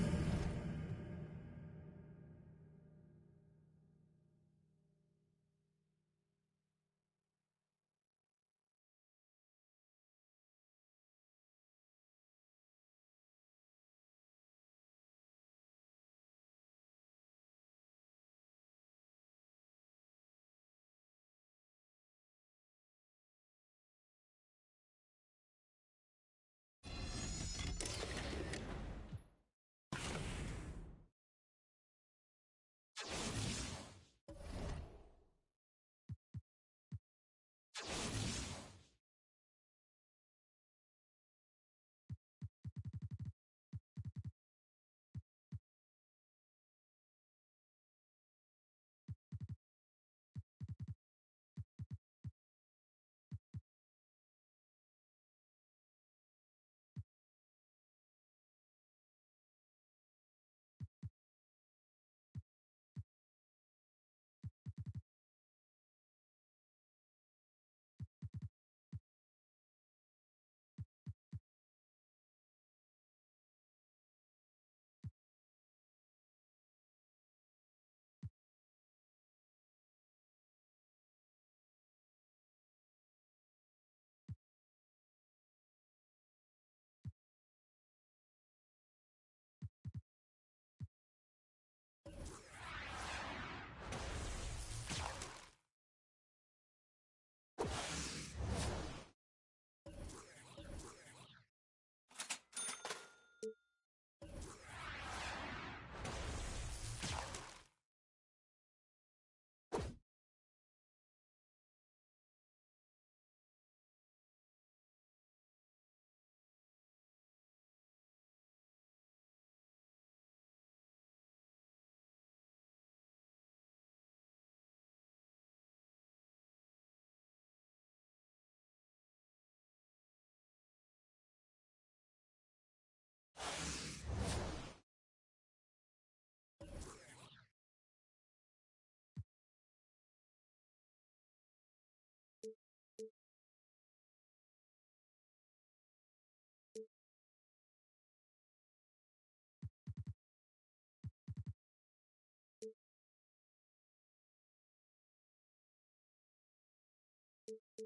Here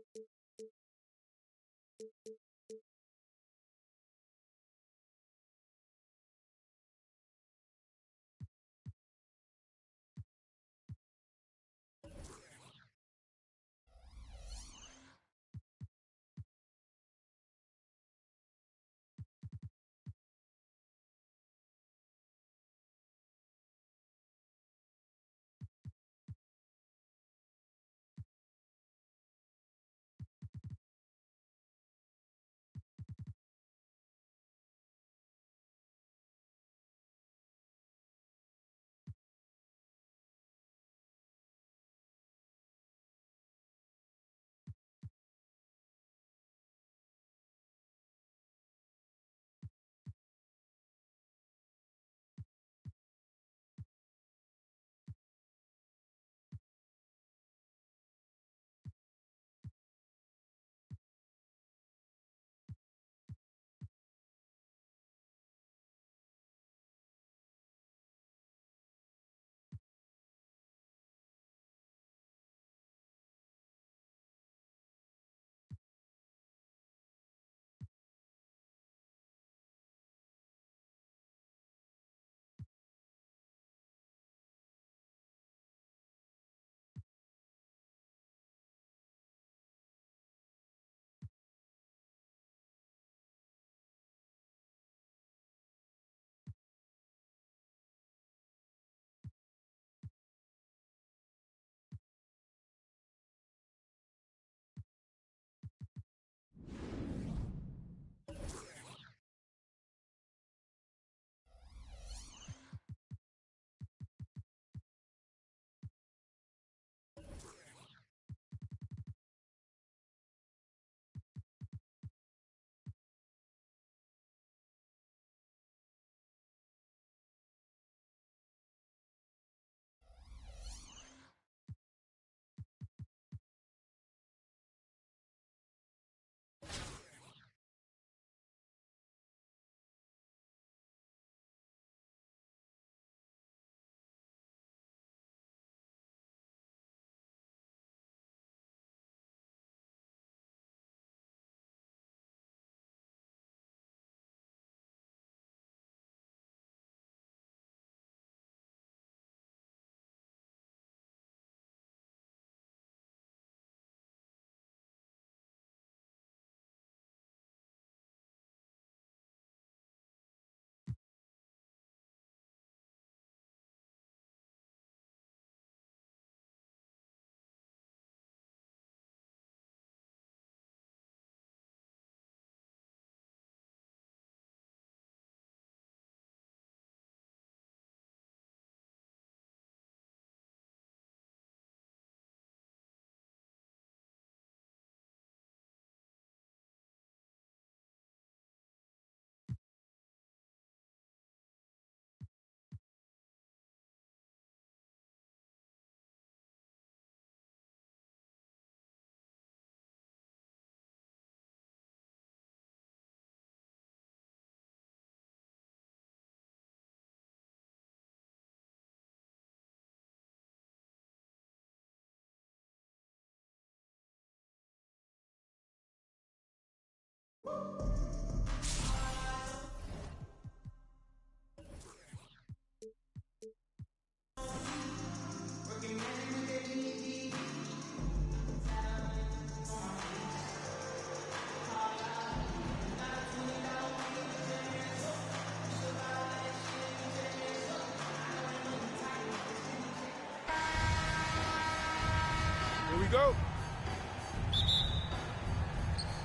we go.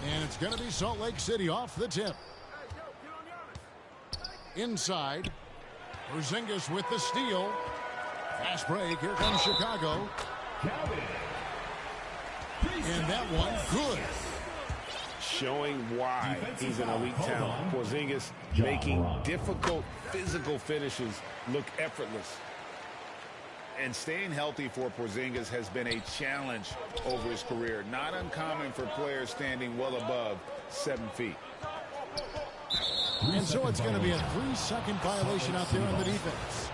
And it's going to be Salt Lake City off the tip. Inside, Porzingis with the steal. Fast break. Here comes Chicago. And that one, good. Showing why he's an elite talent. Porzingis making difficult physical finishes look effortless. And staying healthy for Porzingis has been a challenge over his career. Not uncommon for players standing well above 7 feet. And so it's going to be a 3-second violation out there on the defense.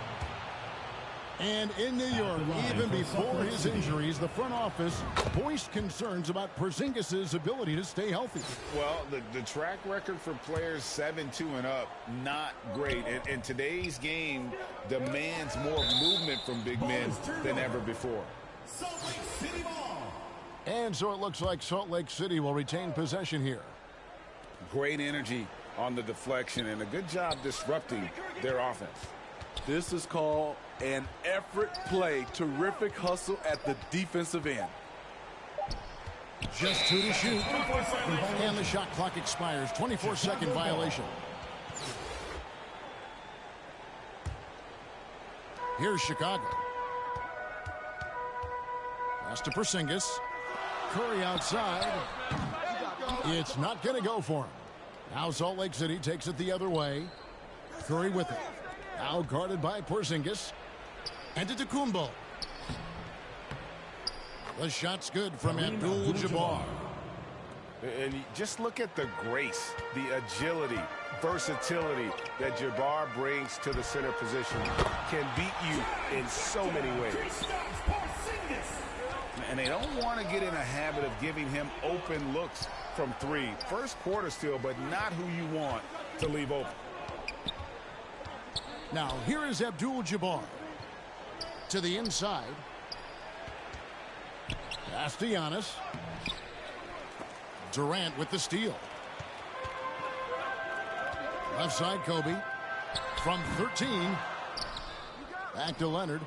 And in New York, even before his injuries, the front office voiced concerns about Porzingis' ability to stay healthy. Well, the track record for players 7-2 and up, not great. And today's game demands more movement from big men than ever before. And so it looks like Salt Lake City will retain possession here. Great energy on the deflection and a good job disrupting their offense. This is called an effort play. Terrific hustle at the defensive end. Just 2 to shoot. And the shot clock expires. 24-second violation. Here's Chicago. Pass to Porzingis. Curry outside. It's not going to go for him. Now Salt Lake City takes it the other way. Curry with it. Now guarded by Porzingis. And to Antetokounmpo. The shot's good from Abdul-Jabbar. And just look at the grace, the agility, versatility that Jabbar brings to the center position. Can beat you in so many ways. And they don't want to get in a habit of giving him open looks from three. First quarter still, but not who you want to leave open. Now here is Abdul-Jabbar. To the inside. Pass to Giannis. Durant with the steal. Left side, Kobe. From 13. Back to Leonard.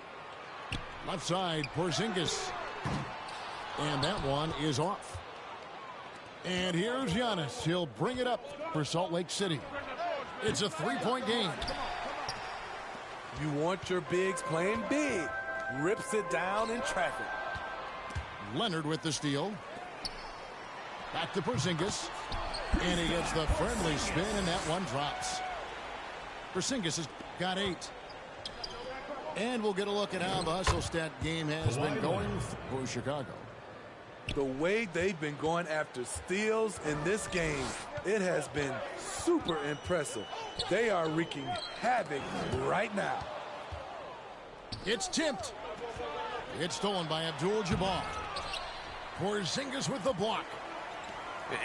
Left side, Porzingis. And that one is off. And here's Giannis. He'll bring it up for Salt Lake City. It's a three-point game. You want your bigs playing big. Rips it down in traffic. Leonard with the steal. Back to Porzingis. And he gets the friendly spin, and that one drops. Porzingis has got 8. And we'll get a look at how the hustle stat game has been going for Chicago. The way they've been going after steals in this game, it has been super impressive. They are wreaking havoc right now. It's tipped. It's stolen by Abdul-Jabbar. Porzingis with the block.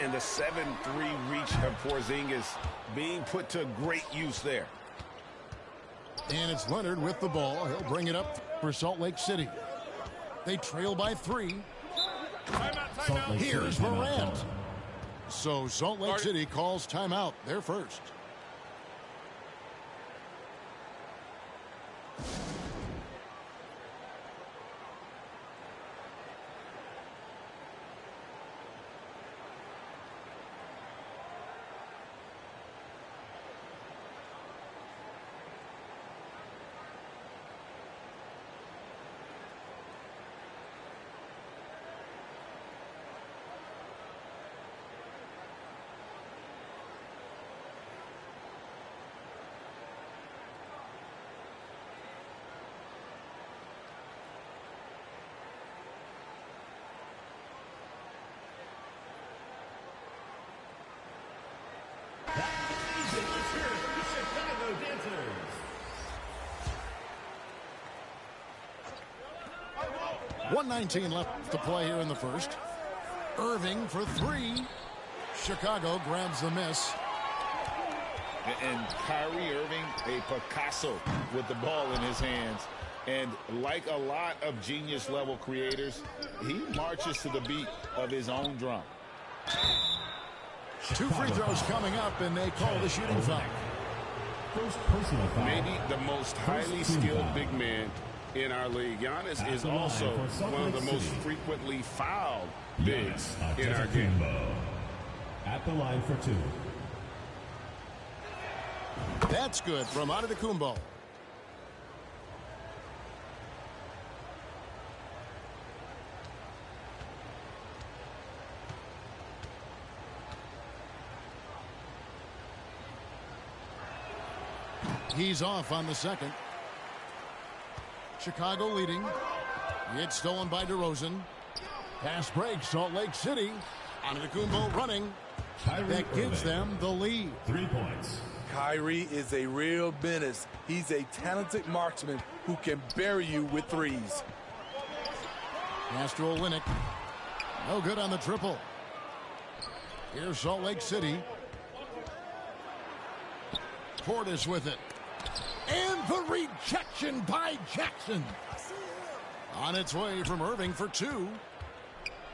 And the 7-3 reach of Porzingis being put to great use there. And it's Leonard with the ball. He'll bring it up for Salt Lake City. They trail by 3. Here's Morant. So Salt Lake City calls timeout. They're first. Chicago Dancers. 1:19 left to play here in the first. Irving for 3. Chicago grabs the miss. And Kyrie Irving, a Picasso with the ball in his hands. And like a lot of genius-level creators, he marches to the beat of his own drum. 2 free throws coming up, and they call the shooting foul. Maybe the most highly skilled big man in our league. Giannis is also one of the most frequently fouled bigs in our game. At the line for 2. That's good from Antetokounmpo. He's off on the second. Chicago leading. It's stolen by DeRozan. Pass break, Salt Lake City. Antetokounmpo running. That gives them the lead. 3 points. Kyrie is a real menace. He's a talented marksman who can bury you with threes. Pass to Olynyk. No good on the triple. Here's Salt Lake City. Portis with it. And the rejection by Jackson. On its way from Irving for two.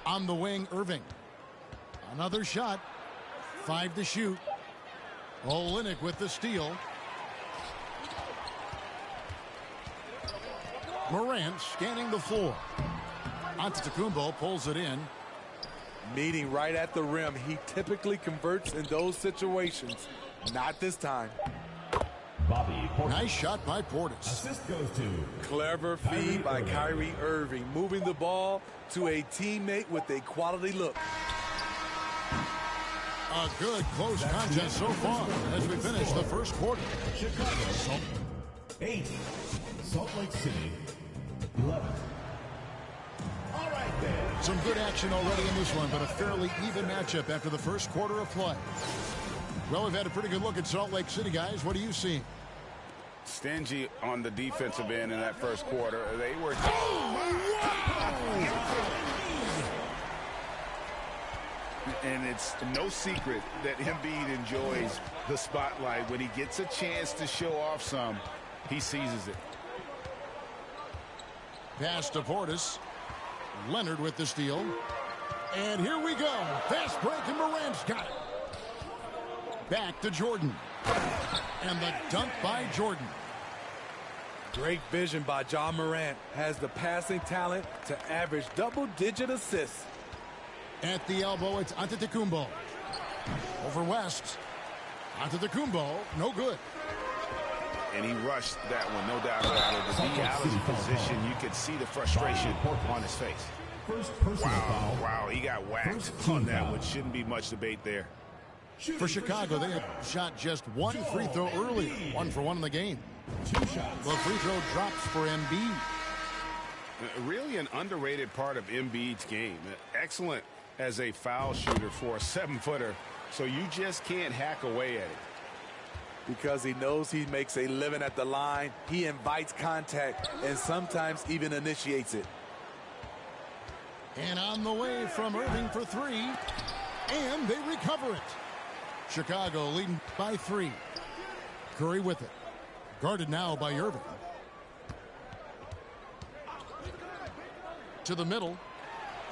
On the wing, Irving. Another shot. 5 to shoot. Olynyk with the steal. Morant scanning the floor. Antetokounmpo pulls it in. Meeting right at the rim. He typically converts in those situations. Not this time. Bobby Portis. Nice shot by Portis. Assist goes to Clever feed by Kyrie Irving, moving the ball to a teammate with a quality look. A good close contest so far as we finish the first quarter. Chicago 8, Salt Lake City 11. All right then. Some good action already in this one, but a fairly even matchup after the first quarter of play. Well, we've had a pretty good look at Salt Lake City, guys. What do you see? Stingy on the defensive end in that first quarter. They were... And it's no secret that Embiid enjoys the spotlight. When he gets a chance to show off some, he seizes it. Pass to Portis. Leonard with the steal. And here we go. Fast break, and Morant's got it. Back to Jordan. And the dunk by Jordan. Great vision by Ja Morant. Has the passing talent to average double-digit assists. At the elbow, it's Antetokounmpo. Over West. Antetokounmpo, no good. And he rushed that one, no doubt about it. The Dallas position, you could see the frustration on his face. Wow, he got whacked on that one. Shouldn't be much debate there. For Chicago, they had shot just one free throw earlier. 1 for 1 in the game. The free throw drops for Embiid. Really an underrated part of Embiid's game. Excellent as a foul shooter for a 7-footer, so you just can't hack away at it. Because he knows he makes a living at the line, he invites contact and sometimes even initiates it. And on the way from Irving for 3, and they recover it. Chicago leading by 3. Curry with it. Guarded now by Irving. To the middle.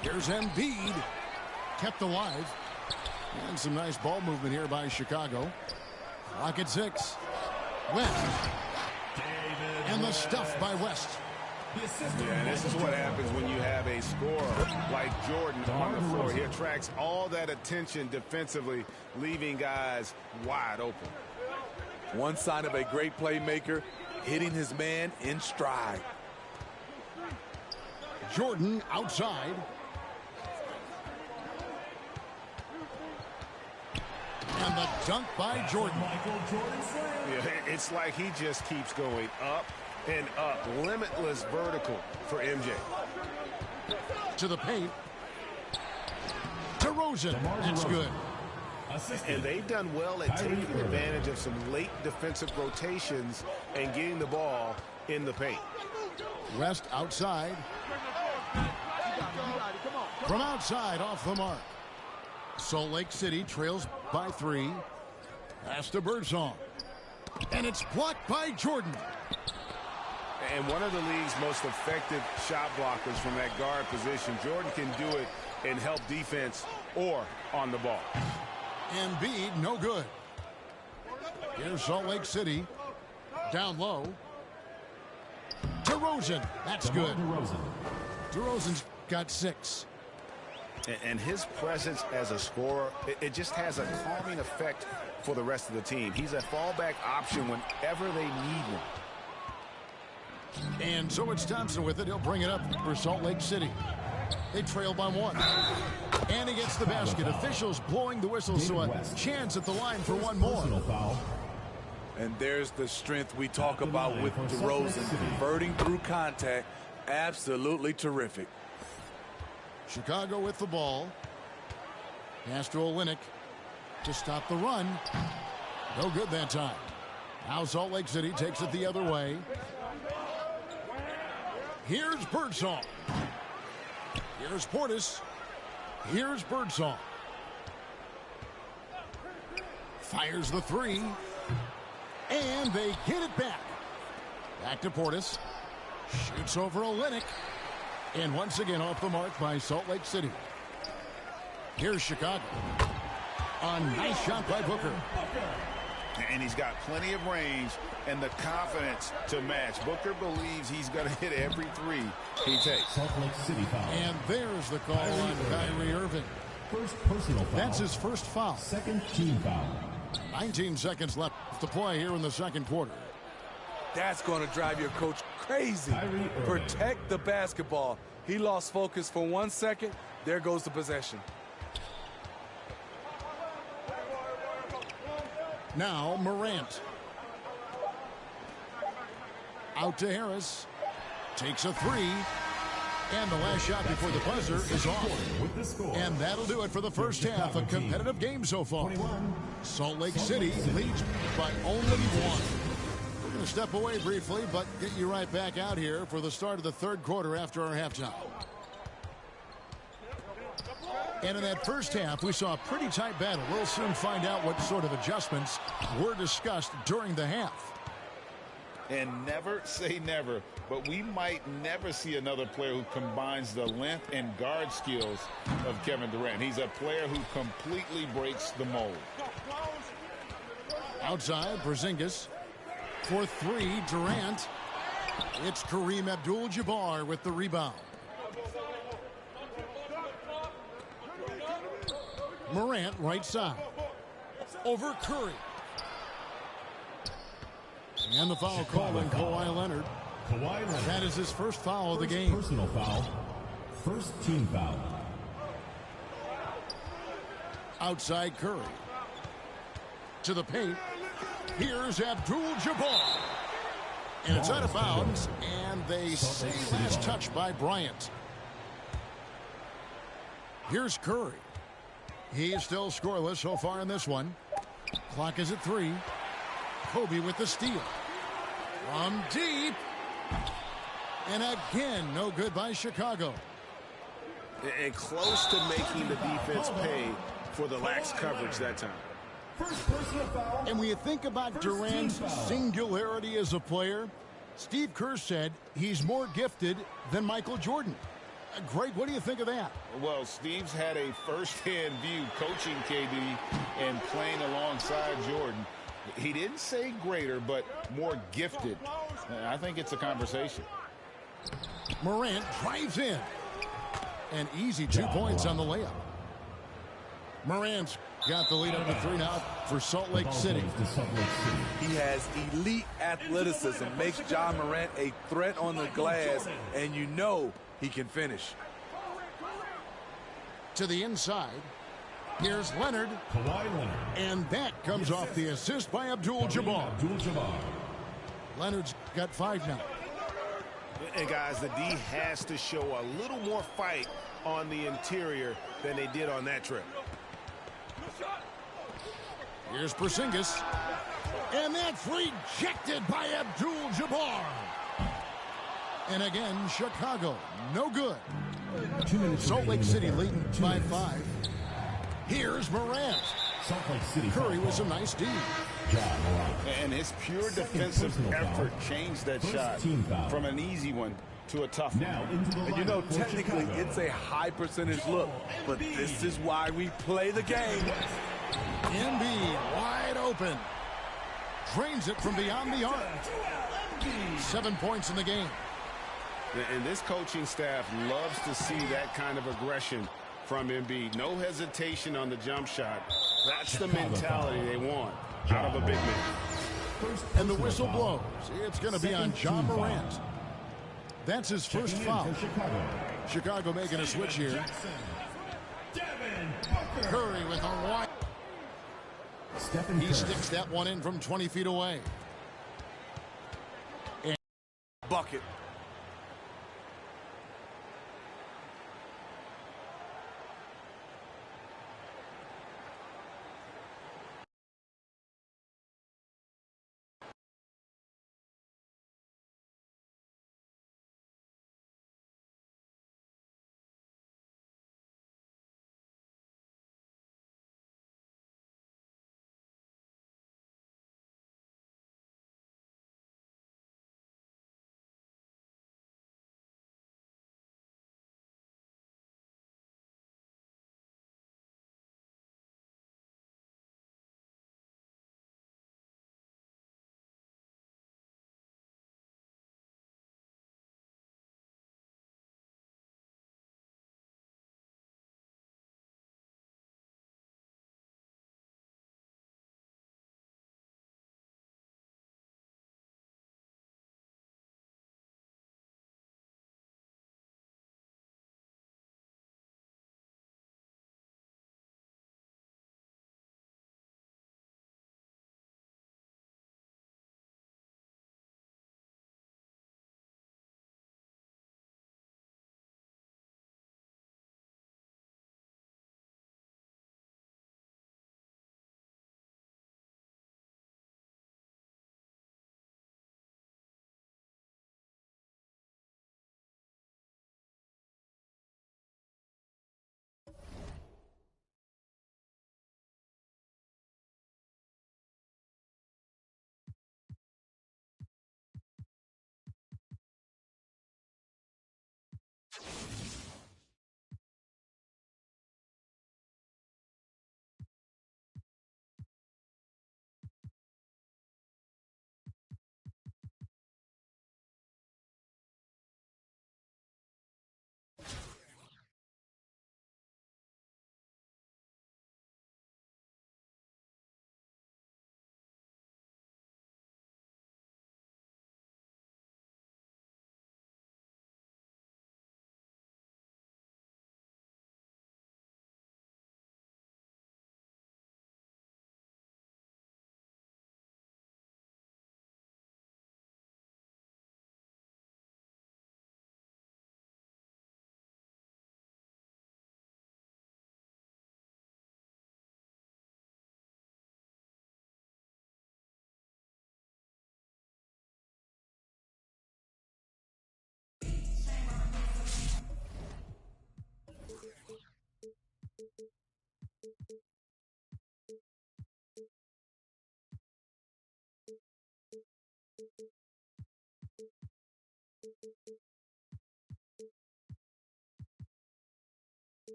Here's Embiid. Kept alive. And some nice ball movement here by Chicago. Clock at 6. West. And the stuff by West. Yeah, this is what happens when you have a scorer like Jordan on the floor. He attracts all that attention defensively, leaving guys wide open. One sign of a great playmaker, hitting his man in stride. Jordan outside. And the dunk by Jordan. Yeah, it's like he just keeps going up and up. Limitless vertical for MJ. To the paint. To Rosen. That's good. And they've done well at taking advantage of some late defensive rotations and getting the ball in the paint. West outside. From outside, off the mark. Salt Lake City trails by 3. Pass to Birdsong. And it's blocked by Jordan. And one of the league's most effective shot blockers from that guard position. Jordan can do it and help defense or on the ball. Embiid, no good. Here's Salt Lake City. Down low. DeRozan. That's good. DeRozan's got 6. And his presence as a scorer, it just has a calming effect for the rest of the team. He's a fallback option whenever they need one. And so it's Thompson with it. He'll bring it up for Salt Lake City. They trail by 1. And he gets the basket. Officials blowing the whistle, so a chance at the line for one more. And there's the strength we talk about with DeRozan. Converting through contact. Absolutely terrific. Chicago with the ball. Pass to Olynyk to stop the run. No good that time. Now Salt Lake City takes it the other way. Here's Birdsong. Here's Portis. Here's Birdsong. Fires the three. And they get it back. Back to Portis. Shoots over Olynyk. And once again off the mark by Salt Lake City. Here's Chicago. A nice shot by Booker. And he's got plenty of range and the confidence to match. Booker believes he's going to hit every three he takes. Salt Lake City foul. And there's the call on Kyrie Irving. First personal foul. That's his first foul. Second team foul. 19 seconds left to play here in the second quarter. That's going to drive your coach crazy. Protect the basketball. He lost focus for 1 second. There goes the possession. Now Morant. Out to Harris. Takes a three. And the last shot before the buzzer is off. And that'll do it for the first half. A competitive game so far. Salt Lake City leads by only one. We're going to step away briefly, but get you right back out here for the start of the third quarter after our halftime. And in that first half, we saw a pretty tight battle. We'll soon find out what sort of adjustments were discussed during the half. And never say never, but we might never see another player who combines the length and guard skills of Kevin Durant. He's a player who completely breaks the mold. Outside, Porzingis. For three, Durant. It's Kareem Abdul-Jabbar with the rebound. Morant right side. Over Curry. And the foul call on Kawhi Leonard. That is his first foul of the game. Personal foul. First team foul. Outside Curry. To the paint. Here's Abdul-Jabbar. And it's out of bounds. And they say last touch by Bryant. Here's Curry. He is still scoreless so far in this one. Clock is at 3. Kobe with the steal. From deep. And again, no good by Chicago. And close to making the defense pay for the lax coverage that time. And when you think about Durant's singularity as a player, Steve Kerr said he's more gifted than Michael Jordan. Greg, what do you think of that? Well, Steve's had a first-hand view coaching KD and playing alongside Jordan. He didn't say greater, but more gifted. I think it's a conversation. Morant drives in. An easy 2 points on the layup. Morant's got the lead up to 3 now for Salt Lake City. He has elite athleticism, makes Ja Morant a threat on the glass, and you know he can finish. To the inside. Here's Leonard. And that comes off the assist by Abdul-Jabbar. Leonard's got 5 now. And guys, the D has to show a little more fight on the interior than they did on that trip. Here's Porzingis. And that's rejected by Abdul-Jabbar. And again, Chicago, no good. Salt Lake City leading by 5. Here's Morant. Curry with some nice D. And his pure defensive effort changed that shot from an easy one to a tough one. And you know, technically, it's a high percentage look, but this is why we play the game. Embiid wide open. Drains it from beyond the arc. 7 points in the game. And this coaching staff loves to see that kind of aggression from Embiid. No hesitation on the jump shot. That's the mentality they want out of a big man. And the whistle blows. It's going to be on Ja Morant. That's his first foul. Chicago making a switch here. Curry with a wide. He sticks that one in from 20 feet away. And bucket.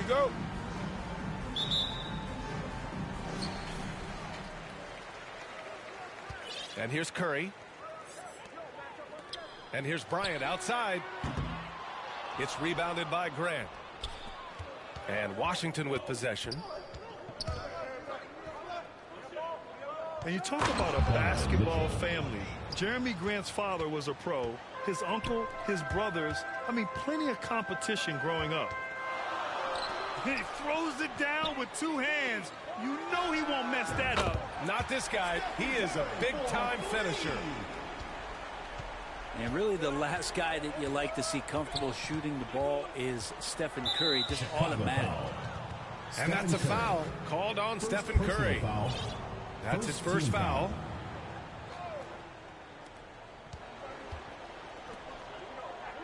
Go. And here's Curry. And here's Bryant outside. It's rebounded by Grant. And Washington with possession. And you talk about a basketball family. Jeremy Grant's father was a pro. His uncle, his brothers, I mean, plenty of competition growing up. He throws it down with two hands. You know he won't mess that up. Not this guy. He is a big-time finisher. And really the last guy that you like to see comfortable shooting the ball is Stephen Curry, just automatic. And that's a foul called on Stephen Curry. That's his first foul.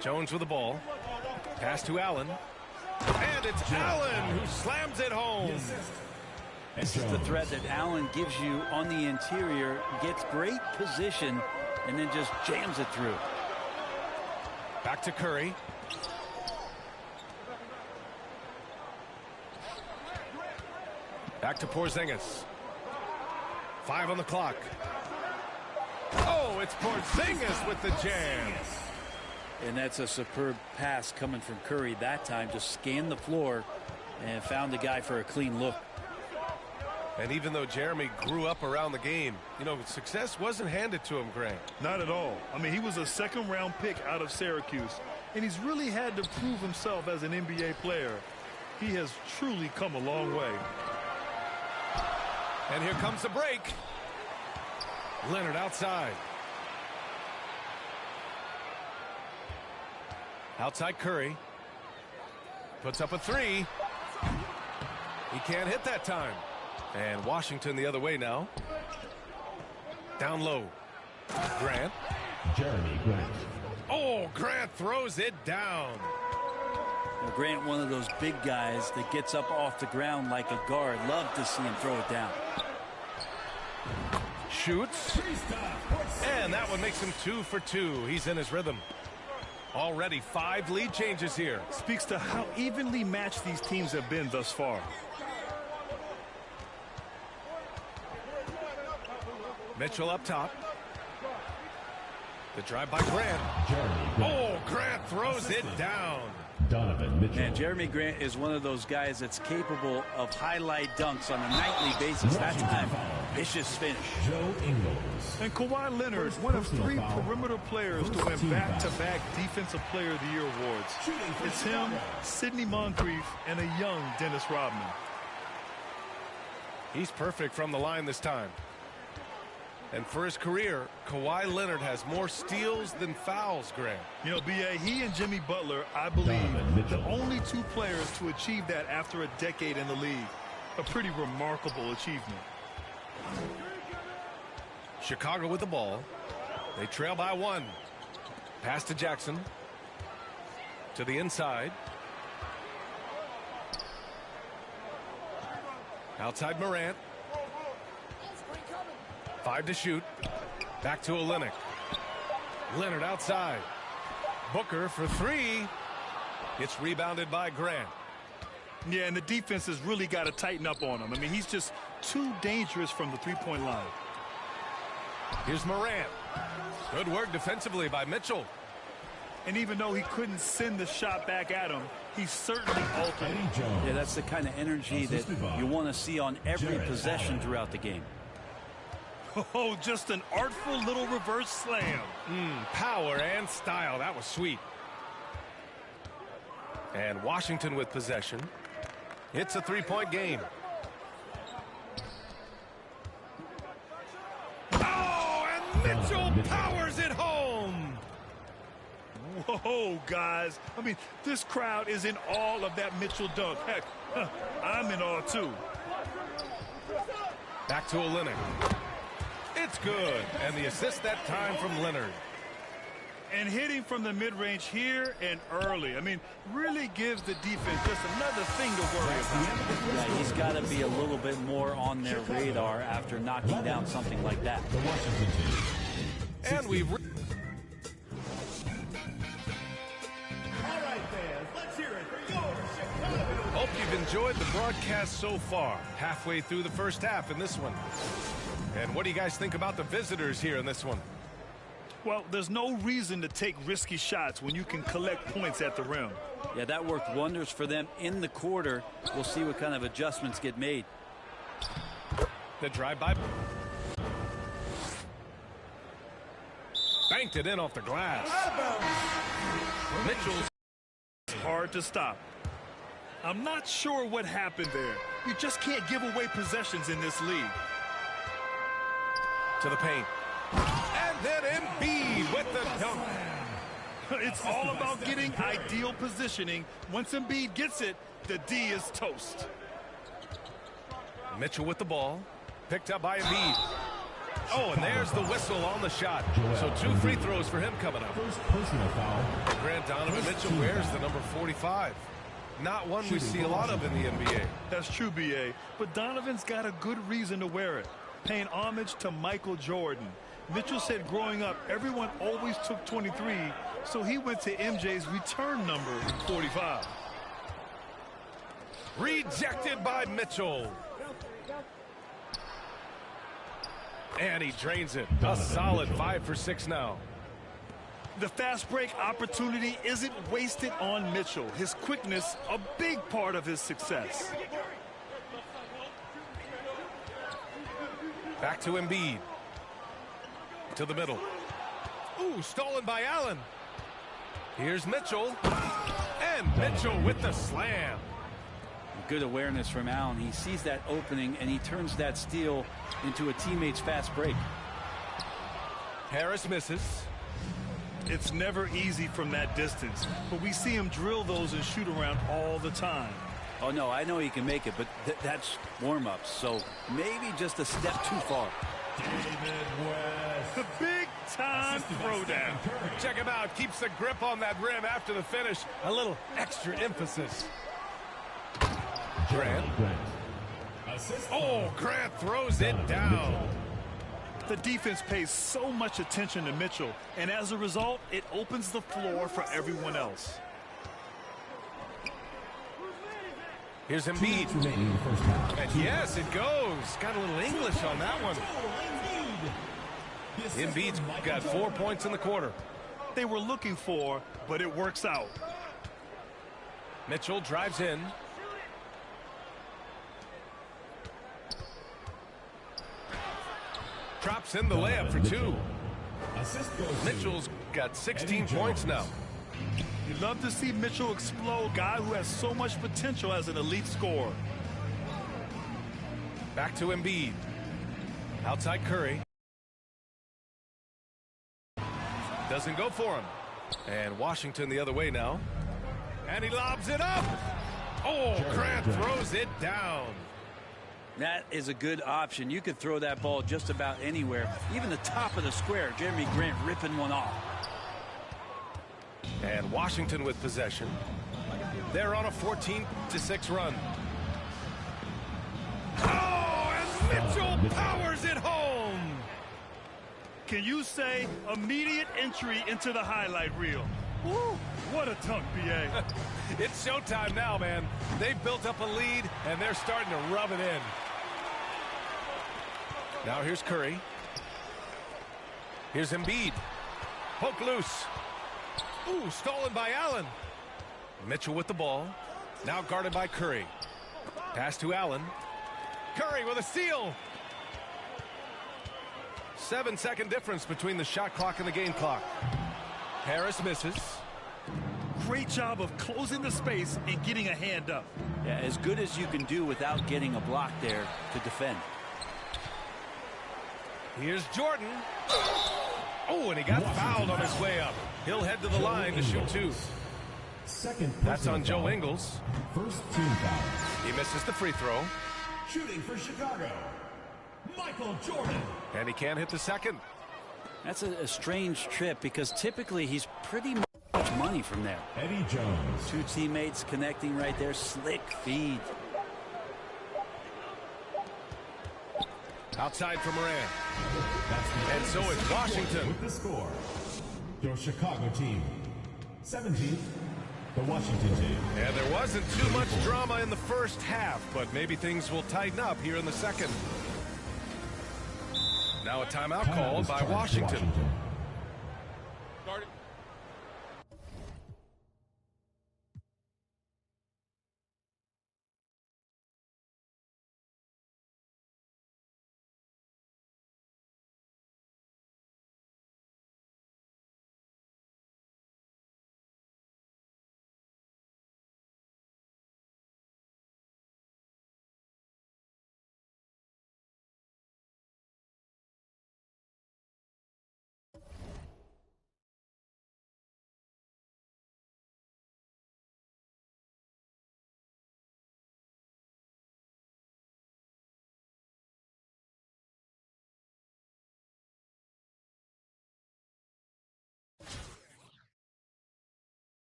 Jones with the ball. Pass to Allen. And it's Allen who slams it home. This is the threat that Allen gives you on the interior. Gets great position and then just jams it through. Back to Curry. Back to Porzingis. 5 on the clock. Oh, it's Porzingis with the jam. And that's a superb pass coming from Curry that time. Just scanned the floor and found the guy for a clean look. And even though Jeremy grew up around the game, you know, success wasn't handed to him, Grant. Not at all. I mean, he was a second-round pick out of Syracuse, and he's really had to prove himself as an NBA player. He has truly come a long way. And here comes the break. Leonard outside. Outside Curry. Puts up a three. He can't hit that time. And Washington the other way now. Down low. Grant. Jeremy Grant. Oh, Grant throws it down. Well, Grant, one of those big guys that gets up off the ground like a guard. Love to see him throw it down. Shoots. And that one makes him 2 for 2. He's in his rhythm. Already 5 lead changes here. Speaks to how evenly matched these teams have been thus far. Mitchell up top. The drive by Grant. Oh, Grant throws it down. Donovan Mitchell. And Jeremy Grant is one of those guys that's capable of highlight dunks on a nightly basis. That time, vicious finish. Joe Ingles. And Kawhi Leonard, one of 3 perimeter players to win back-to-back Defensive Player of the Year awards. It's him, Sidney Moncrief, and a young Dennis Rodman. He's perfect from the line this time. And for his career, Kawhi Leonard has more steals than fouls, Grant. You know, B.A., he and Jimmy Butler, I believe, the only 2 players to achieve that after a decade in the league. A pretty remarkable achievement. Chicago with the ball. They trail by 1. Pass to Jackson. To the inside. Outside Morant. 5 to shoot. Back to Olynyk. Leonard outside. Booker for 3. It's rebounded by Grant. Yeah, and the defense has really got to tighten up on him. I mean, he's just too dangerous from the three-point line. Here's Morant. Good work defensively by Mitchell. And even though he couldn't send the shot back at him, he certainly altered it. Yeah, that's the kind of energy that you want to see on every possession throughout the game. Oh, just an artful little reverse slam. Power and style. That was sweet. And Washington with possession. It's a 3-point game. Oh, guys. I mean, this crowd is in awe of that Mitchell dunk. Heck, I'm in awe, too. Back to Olynyk. It's good. And the assist that time from Leonard. And hitting from the mid-range here and early. I mean, really gives the defense just another thing to worry about. Yeah, he's got to be a little bit more on their radar after knocking down something like that. And we've... Hope you've enjoyed the broadcast so far. Halfway through the first half in this one. And what do you guys think about the visitors here in this one? Well, there's no reason to take risky shots when you can collect points at the rim. Yeah, that worked wonders for them in the quarter. We'll see what kind of adjustments get made. The drive-by. Banked it in off the glass. Mitchell's hard to stop. I'm not sure what happened there. You just can't give away possessions in this league. To the paint. And then Embiid with the dunk. It's all about getting ideal positioning. Once Embiid gets it, the D is toast. Mitchell with the ball. Picked up by Embiid. Oh, and there's the whistle on the shot. So 2 free throws for him coming up. First personal foul. Grant Donovan Mitchell wears the number 45. Not one we see a lot of in the NBA. That's true, B.A. But Donovan's got a good reason to wear it. Paying homage to Michael Jordan. Mitchell said growing up, everyone always took 23, so he went to MJ's return number, 45. Rejected by Mitchell. And he drains it. A solid 5 for 6 now. The fast break opportunity isn't wasted on Mitchell. His quickness, a big part of his success. Back to Embiid. To the middle. Ooh, stolen by Allen. Here's Mitchell. And Mitchell with the slam. Good awareness from Allen. He sees that opening, and he turns that steal into a teammate's fast break. Harris misses. It's never easy from that distance, but we see him drill those and shoot around all the time. Oh, no, I know he can make it, but that's warm-ups, so maybe just a step too far. David West. The big-time throwdown. Check him out. Keeps the grip on that rim after the finish. A little extra emphasis. Grant. Oh, Grant throws it down. The defense pays so much attention to Mitchell, and as a result, it opens the floor for everyone else. Here's Embiid. And yes, it goes. Got a little English on that one. Embiid's got 4 points in the quarter. They were looking for, but it works out. Mitchell drives in. Drops in the layup for 2. Mitchell's got 16 points now. You love to see Mitchell explode, guy who has so much potential as an elite scorer. Back to Embiid. Outside Curry. Doesn't go for him. And Washington the other way now. And he lobs it up. Oh, Grant throws it down. That is a good option. You could throw that ball just about anywhere. Even the top of the square. Jeremy Grant ripping one off. And Washington with possession. They're on a 14-6 run. Oh, and Mitchell powers it home. Can you say immediate entry into the highlight reel? Woo, what a dunk, B.A. It's showtime now, man. They've built up a lead, and they're starting to rub it in. Now here's Curry. Here's Embiid. Poke loose. Ooh, stolen by Allen. Mitchell with the ball. Now guarded by Curry. Pass to Allen. Curry with a steal. 7-second difference between the shot clock and the game clock. Harris misses. Great job of closing the space and getting a hand up. Yeah, as good as you can do without getting a block there to defend. Here's Jordan. Oh, and he got fouled on his way up. He'll head to the line to shoot 2. That's on Joe Ingles. First team foul. He misses the free throw. Shooting for Chicago, Michael Jordan. And he can't hit the second. That's a strange trip because typically he's pretty much money from there. Eddie Jones. 2 teammates connecting right there. Slick feed. Outside for Moran. And so it's Washington. With the score, your Chicago team. 17th, the Washington team. And there wasn't too much drama in the first half, but maybe things will tighten up here in the second. Now a timeout called by Washington.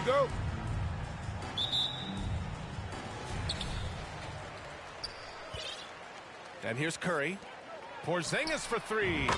Go. And here's Curry. Porzingis for 3.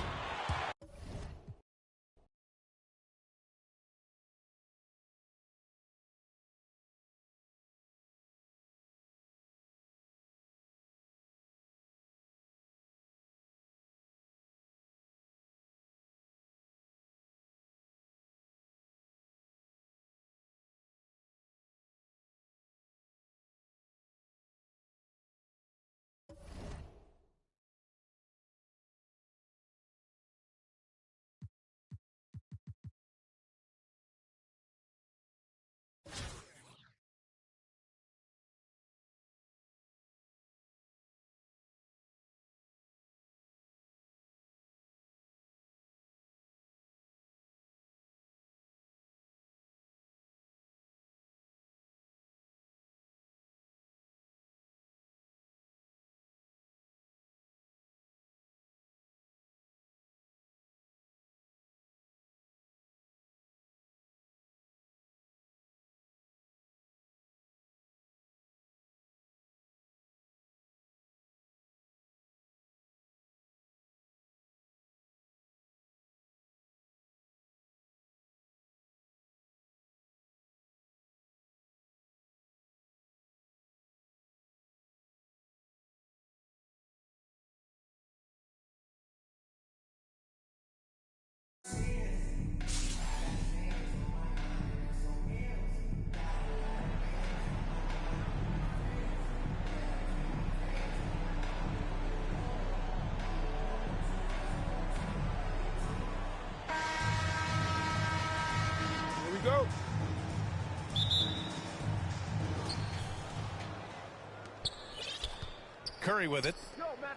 Curry with it.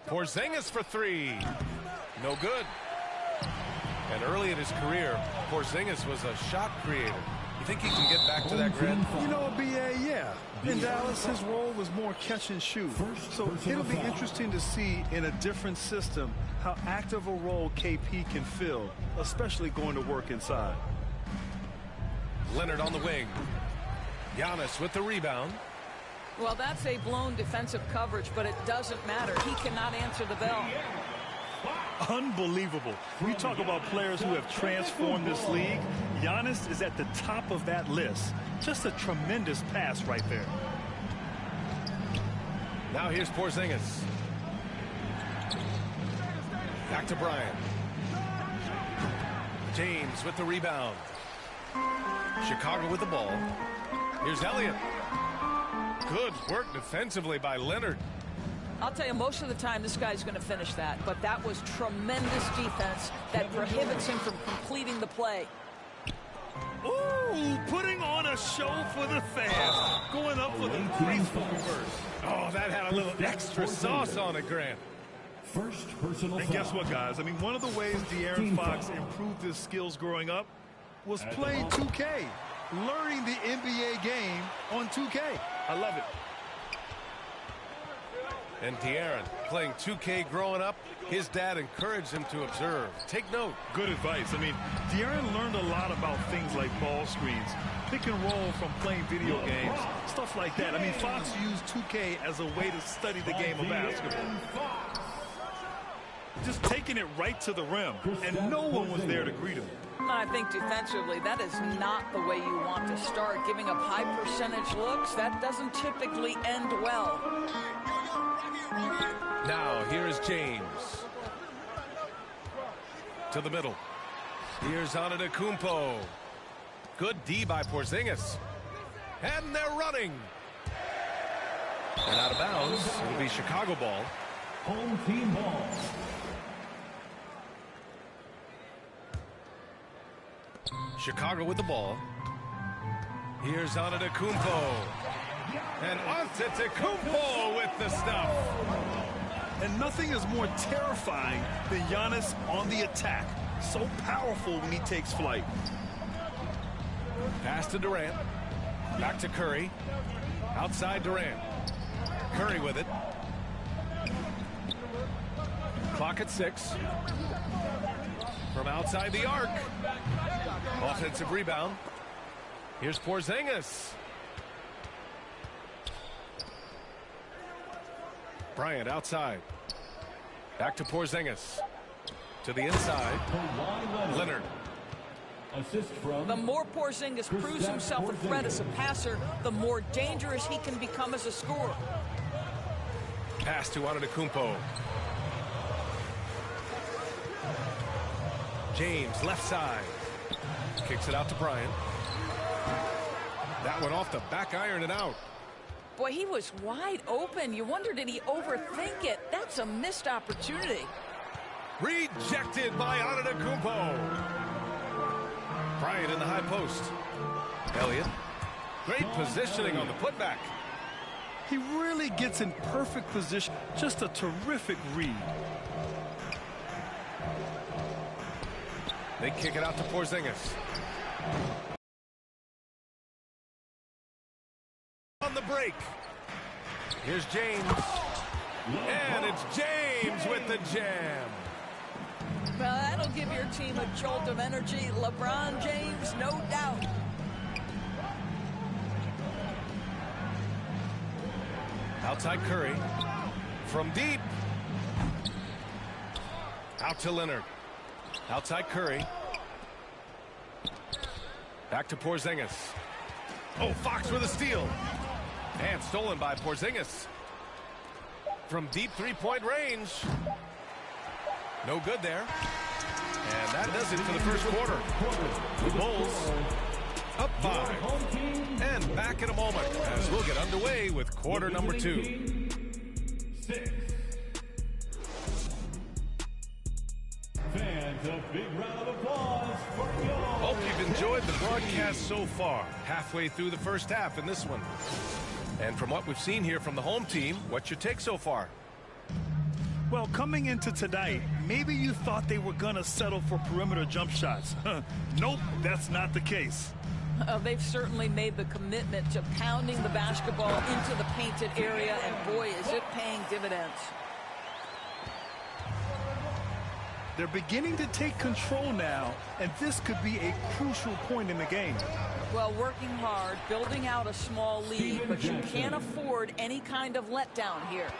Porzingis for three. No good. And early in his career, Porzingis was a shot creator. You think he can get back to that, Grant? You know, B.A., yeah. In Dallas, his role was more catch and shoot. So it'll be interesting to see in a different system how active a role KP can fill, especially going to work inside. Leonard on the wing. Giannis with the rebound. Well, that's a blown defensive coverage, but it doesn't matter. He cannot answer the bell. Unbelievable. We talk about players who have transformed this league. Giannis is at the top of that list. Just a tremendous pass right there. Now here's Porzingis. Back to Bryant. James with the rebound. Chicago with the ball. Here's Elliott. Good work defensively by Leonard. I'll tell you, most of the time this guy's going to finish that, but that was tremendous defense that prohibits him from completing the play. Ooh, putting on a show for the fans. Going up for the graceful reverse. Oh, that had a little extra sauce on it, Grant. First personal And guess what, guys? I mean, one of the ways De'Aaron Fox improved his skills growing up was playing 2K. Learning the NBA game on 2K. I love it. And De'Aaron playing 2K growing up, his dad encouraged him to observe. Take note. Good advice. I mean, De'Aaron learned a lot about things like ball screens, pick and roll from playing video games, stuff like that. I mean, Fox used 2K as a way to study the game of basketball. Just taking it right to the rim, and no one was there to greet him. I think defensively, that is not the way you want to start. Giving up high percentage looks, that doesn't typically end well. Now, here is James. To the middle. Here's Antetokounmpo. Good D by Porzingis. And they're running. And out of bounds, it'll be Chicago ball. Home team ball. Chicago with the ball. Here's Antetokounmpo. And Antetokounmpo with the stuff. And nothing is more terrifying than Giannis on the attack. So powerful when he takes flight. Pass to Durant. Back to Curry. Outside Durant. Curry with it. Clock at 6. From outside the arc. Offensive rebound. Here's Porzingis. Bryant outside. Back to Porzingis. To the inside. Leonard. Assist from the more Porzingis proves himself a threat as a passer, the more dangerous he can become as a scorer. Pass to Antetokounmpo. James left side. Kicks it out to Bryant. That went off the back iron and out. Boy, he was wide open. You wonder, did he overthink it? That's a missed opportunity. Rejected by Antetokounmpo. Bryant in the high post. Elliott. Great positioning on the putback. He really gets in perfect position. Just a terrific read. They kick it out to Porzingis. On the break. Here's James. And it's James with the jam. Well, that'll give your team a jolt of energy. LeBron James, no doubt. Outside Curry. From deep. Out to Leonard. Outside Curry. Back to Porzingis. Oh, Fox with a steal. And stolen by Porzingis. From deep three-point range. No good there. And that does it for the first quarter. The Bulls up 5. And back in a moment as we'll get underway with quarter number 2. 6. Fans, a big round of applause for y'all. Hope you've enjoyed the broadcast so far. Halfway through the first half in this one. And from what we've seen here from the home team, what's your take so far? Well, coming into tonight, maybe you thought they were going to settle for perimeter jump shots. Nope, that's not the case. They've certainly made the commitment to pounding the basketball into the painted area, and boy, is it paying dividends. They're beginning to take control now, and this could be a crucial point in the game. Well, working hard, building out a small lead, but you can't afford any kind of letdown here.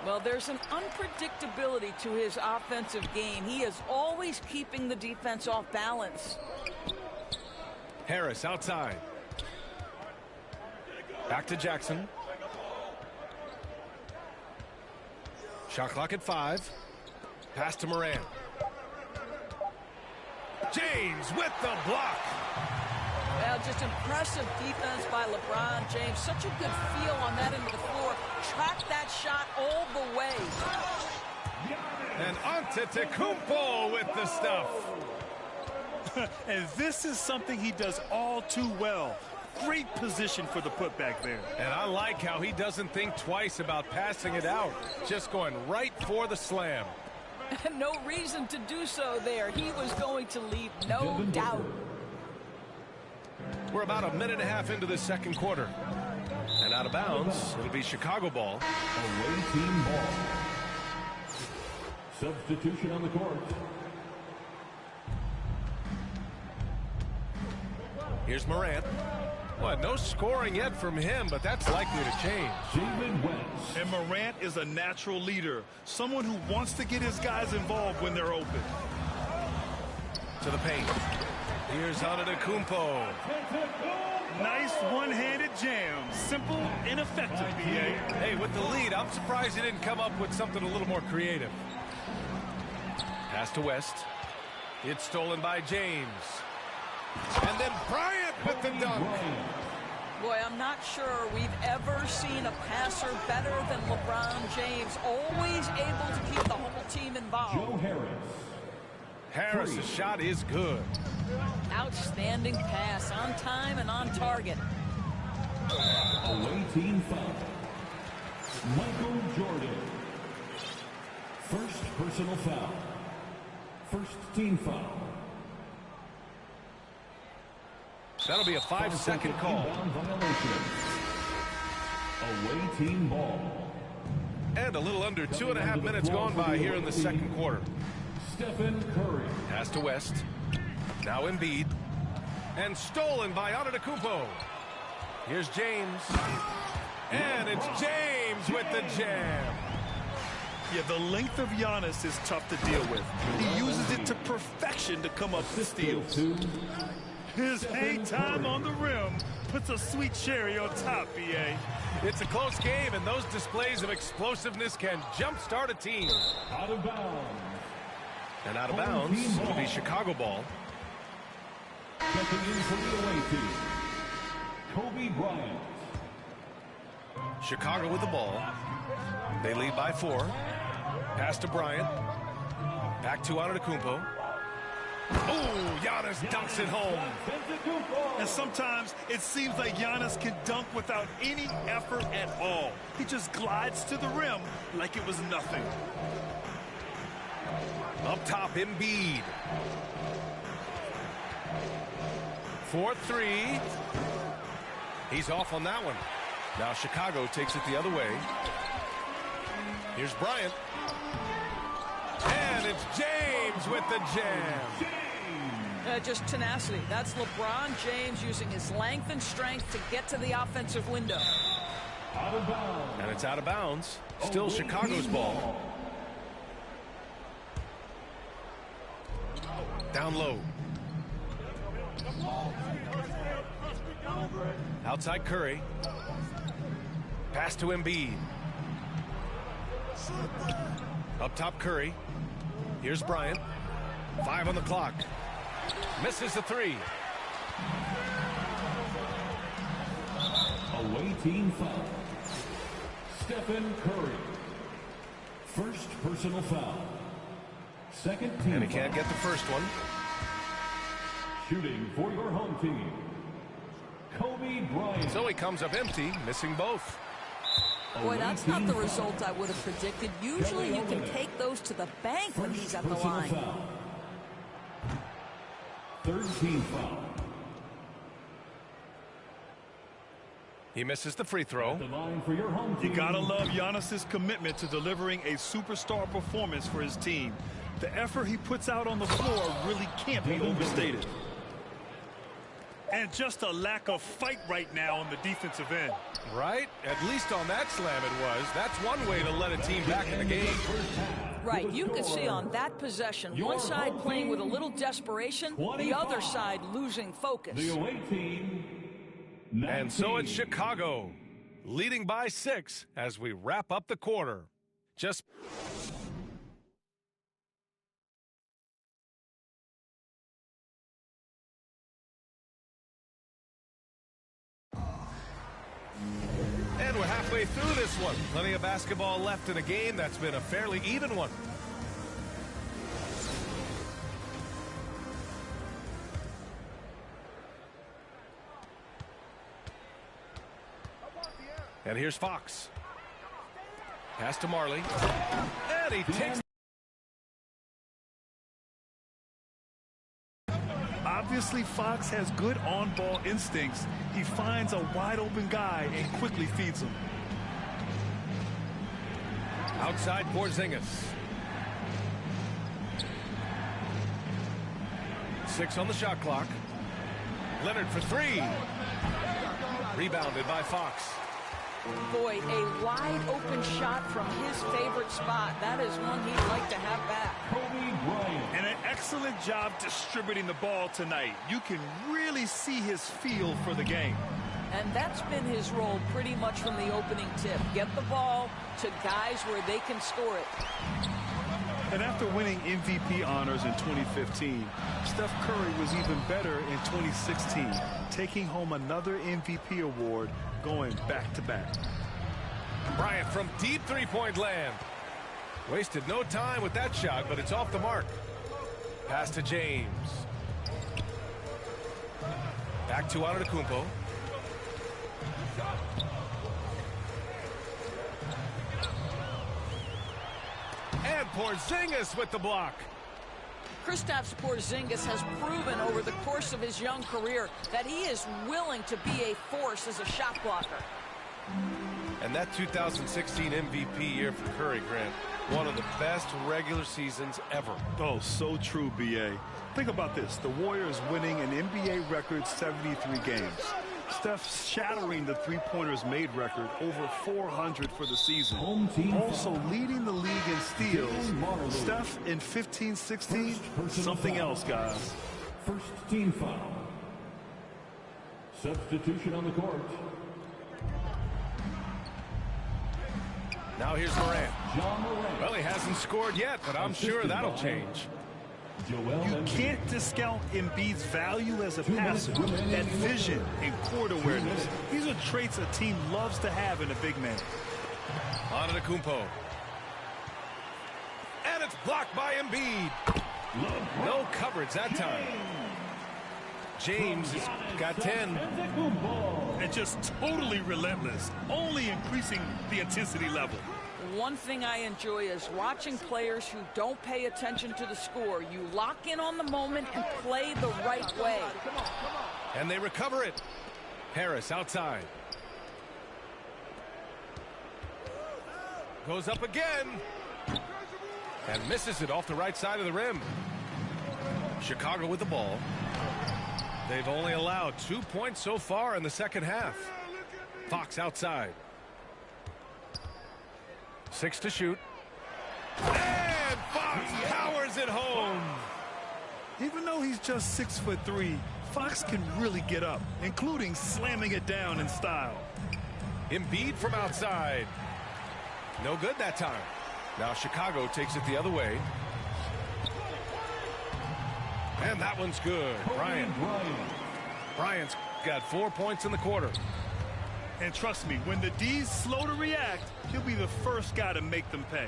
Well, there's an unpredictability to his offensive game. He is always keeping the defense off balance. Harris outside. Back to Jackson. Shot clock at 5. Pass to Morant. James with the block. Well, just impressive defense by LeBron James. Such a good feel on that end of the floor. Track that shot all the way. And Antetokounmpo with the stuff. And this is something he does all too well. Great position for the putback there. And I like how he doesn't think twice about passing it out. Just going right for the slam. No reason to do so there. He was going to leave, no doubt. We're about a minute and a half into the second quarter. And out of bounds, it'll be Chicago ball. Away team ball. Substitution on the court. Here's Morant. Well, no scoring yet from him, but that's likely to change. David West. And Morant is a natural leader, someone who wants to get his guys involved when they're open. To the paint. Here's Antetokounmpo. Nice one-handed jam. Simple and effective, BA. Hey, with the lead, I'm surprised he didn't come up with something a little more creative. Pass to West. It's stolen by James. And then Bryant with the dunk. Boy, I'm not sure we've ever seen a passer better than LeBron James. Always able to keep the whole team involved. Joe Harris. Harris's shot is good. Outstanding pass, on time and on target. Away team foul. Michael Jordan. First personal foul. First team foul. That'll be a 5-second call. Away team ball. And a little under 2.5 minutes gone by here in the second quarter. Stephen Curry. Pass to West. Now Embiid. And stolen by Antetokounmpo. Here's James. And it's James with the jam. Yeah, the length of Giannis is tough to deal with. He uses it to perfection to come up with steals. His hang time on the rim puts a sweet cherry on top, BA. It's a close game, and those displays of explosiveness can jumpstart a team. Out of bounds. And out of bounds, it'll be Chicago ball. Checking in for the away team, Kobe Bryant. Chicago with the ball. They lead by 4. Pass to Bryant. Back to Antetokounmpo. Oh, Giannis dunks it home. And sometimes it seems like Giannis can dunk without any effort at all. He just glides to the rim like it was nothing. Up top, Embiid. 4-3. He's off on that one. Now Chicago takes it the other way. Here's Bryant. And it's James with the jam. Just tenacity. That's LeBron James using his length and strength to get to the offensive window. Out of bounds. And it's out of bounds. Still Chicago's ball. Down low. Outside Curry. Pass to Embiid. Up top Curry. Here's Bryant. 5 on the clock. Misses the 3. Away team foul. Stephen Curry. First personal foul. Second team And he can't foul. get the first one. Shooting for your home team, Kobe Bryant. So he comes up empty, missing both. Boy, that's not the result I would have predicted. Usually you can take those to the bank when he's at the line. Third team foul. He misses the free throw. You gotta love Giannis's commitment to delivering a superstar performance for his team. The effort he puts out on the floor really can't be overstated. And just a lack of fight right now on the defensive end. Right? At least on that slam it was. That's one way to let a team back in the game. Right, you can see on that possession, one side playing with a little desperation, the other side losing focus. The away team, 19. And so it's Chicago, leading by 6 as we wrap up the quarter. And we're halfway through this one. Plenty of basketball left in a game that's been a fairly even one. And here's Fox. Pass to Marley. And he takes. Obviously, Fox has good on-ball instincts. He finds a wide-open guy and quickly feeds him. Outside Porzingis. 6 on the shot clock. Leonard for 3. Rebounded by Fox. Boy, a wide-open shot from his favorite spot. That is one he'd like to have back. And an excellent job distributing the ball tonight. You can really see his feel for the game. And that's been his role pretty much from the opening tip. Get the ball to guys where they can score it. And after winning MVP honors in 2015, Steph Curry was even better in 2016, taking home another MVP award, going back-to-back. Bryant from deep three-point land. Wasted no time with that shot, but it's off the mark. Pass to James. Back to Antetokounmpo. And Porzingis with the block. Kristaps Porzingis has proven over the course of his young career that he is willing to be a force as a shot blocker. And that 2016 MVP year for Curry, Grant, one of the best regular seasons ever. Oh, so true, B.A. Think about this. The Warriors winning an NBA record 73 games. Steph shattering the three-pointers made record, over 400 for the season. Also leading the league in steals. Steph in 15-16, something else, guys. First team foul. Substitution on the court. Now here's Morant. Well, he hasn't scored yet, but I'm sure that'll change. You can't discount Embiid's value as a passer. That vision and court awareness. These are traits a team loves to have in a big man. Antetokounmpo. And it's blocked by Embiid. No coverage that time. James has got 10. And just totally relentless, only increasing the intensity level. One thing I enjoy is watching players who don't pay attention to the score. You lock in on the moment and play the right way. And they recover it. Harris outside. Goes up again. And misses it off the right side of the rim. Chicago with the ball. They've only allowed 2 points so far in the second half. Fox outside. 6 to shoot. And Fox powers it home. Even though he's just 6'3", Fox can really get up, including slamming it down in style. Embiid from outside. No good that time. Now Chicago takes it the other way. And that one's good. Bryant's got 4 points in the quarter. And trust me, when the D's slow to react, he'll be the first guy to make them pay.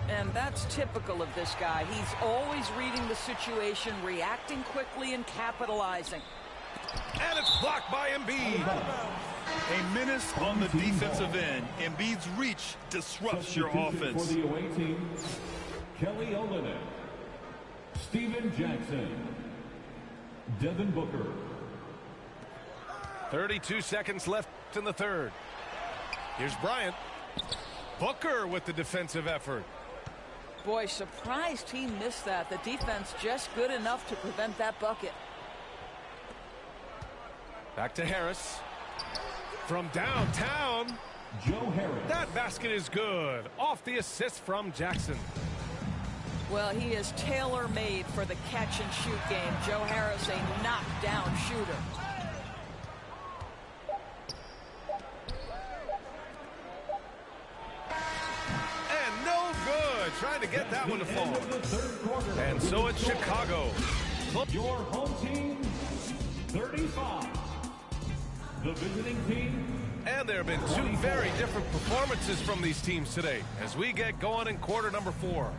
And that's typical of this guy. He's always reading the situation, reacting quickly, and capitalizing. And it's blocked by Embiid. A menace on the defensive end. Embiid's reach disrupts your offense. For the away team, Kelly Olynyk, Steven Jackson, Devin Booker. 32 seconds left in the third. Here's Bryant. Booker with the defensive effort. Boy, surprised he missed that. The defense just good enough to prevent that bucket. Back to Harris. From downtown. Joe Harris. That basket is good. Off the assist from Jackson. Well, he is tailor-made for the catch-and-shoot game. Joe Harris, a knockdown shooter. And no good. Trying to get that one to fall. And so it's Chicago. Your home team, 35. The visiting team. And there have been two very different performances from these teams today as we get going in quarter number 4.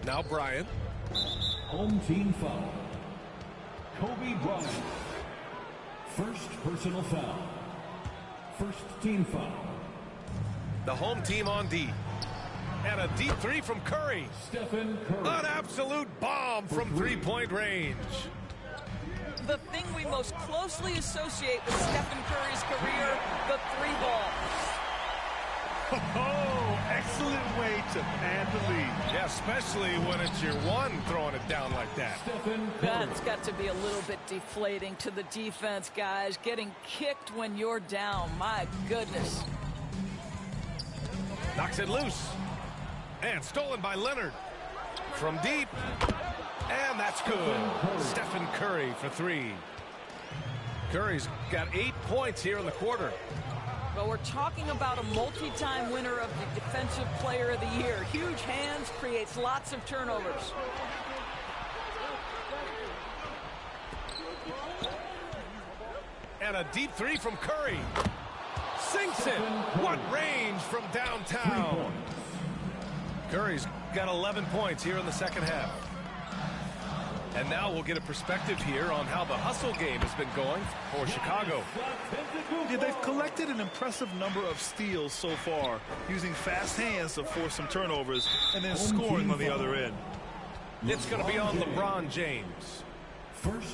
Now Bryant. Home team foul. Kobe Bryant. First personal foul. First team foul. The home team on D. And a deep three from Curry. Stephen Curry. An absolute bomb from three-point range. The thing we most closely associate with Stephen Curry's career, the three ball. Oh, excellent way to pad the lead. Yeah, especially when it's your one throwing it down like that. That's got to be a little bit deflating to the defense, guys. Getting kicked when you're down. My goodness. Knocks it loose. And stolen by Leonard. From deep. And that's good. Stephen Curry for 3. Curry's got 8 points here in the quarter. Well, we're talking about a multi-time winner of the Defensive Player of the Year. Huge hands, creates lots of turnovers. And a deep three from Curry. Sinks it. What range from downtown. Curry's got 11 points here in the second half. And now we'll get a perspective here on how the hustle game has been going for Chicago. Yeah, they've collected an impressive number of steals so far, using fast hands to force some turnovers and then scoring on the other end. It's going to be on LeBron James.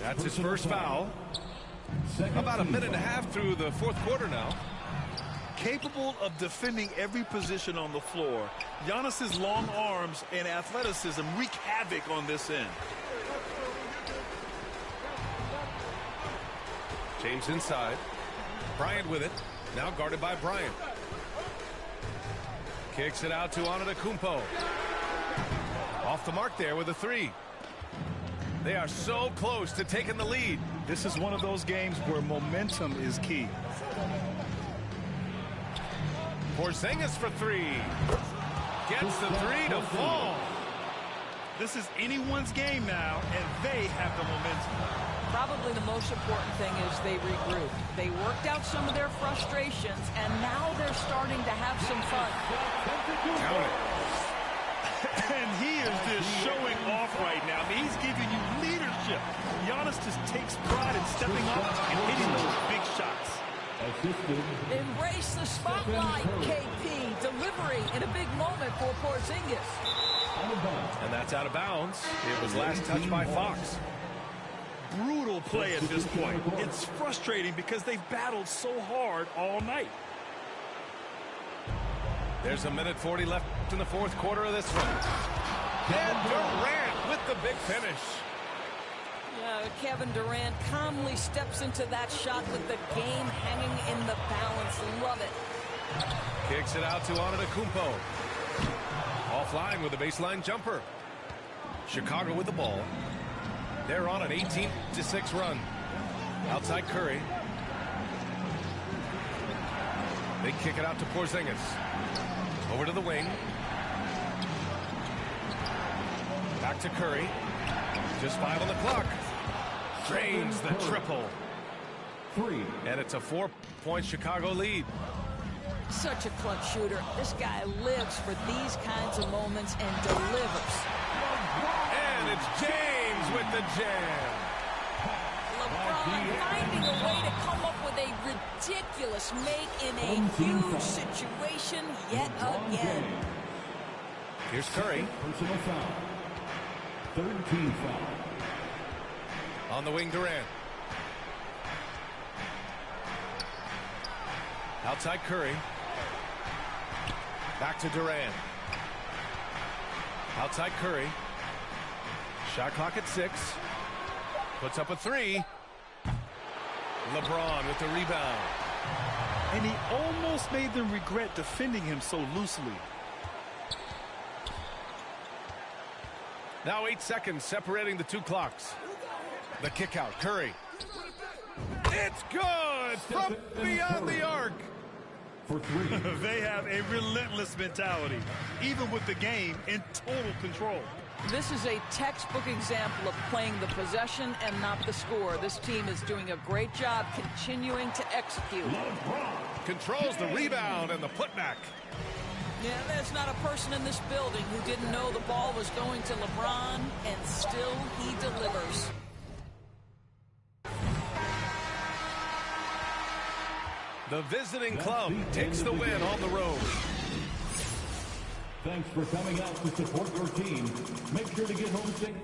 That's his first foul. About a minute and a half through the fourth quarter now. Capable of defending every position on the floor, Giannis's long arms and athleticism wreak havoc on this end. James inside. Bryant with it. Now guarded by Bryant. Kicks it out to Antetokounmpo. Off the mark there with a 3. They are so close to taking the lead. This is one of those games where momentum is key. Porzingis for 3. Gets the 3 to fall. This is anyone's game now, and they have the momentum. Probably the most important thing is they regroup. They worked out some of their frustrations, and now they're starting to have some fun. Count it. And he is just showing off right now. I mean, he's giving you leadership. Giannis just takes pride in stepping up and hitting those big shots. Embrace the spotlight, KP. Delivery in a big moment for Porzingis. And that's out of bounds. It was last touched by Fox. Brutal play at this point. It's frustrating because they've battled so hard all night. There's a minute 40 left in the fourth quarter of this one. And Durant with the big finish. Yeah, Kevin Durant calmly steps into that shot with the game hanging in the balance. Love it. Kicks it out to Antetokounmpo. Offline with a baseline jumper. Chicago with the ball. They're on an 18-6 run. Outside Curry. They kick it out to Porzingis. Over to the wing. Back to Curry. Just 5 on the clock. Drains the triple. 3. And it's a 4-point Chicago lead. Such a clutch shooter. This guy lives for these kinds of moments and delivers. And it's James with the jam. LeBron finding a way to come up with a ridiculous make in a huge situation yet again. Here's Curry. Personal foul. Third team foul. On the wing, Durant. Outside Curry. Back to Durant. Outside Curry. Shot clock at 6. Puts up a 3. LeBron with the rebound. And he almost made them regret defending him so loosely. Now 8 seconds separating the two clocks. The kick out. Curry. It's good from beyond the arc. For 3. They have a relentless mentality, even with the game in total control. This is a textbook example of playing the possession and not the score. This team is doing a great job continuing to execute. Controls the rebound and the putback. Yeah, there's not a person in this building who didn't know the ball was going to LeBron, and still he delivers. The visiting club takes the win on the road. Thanks for coming out to support your team. Make sure to get home safe.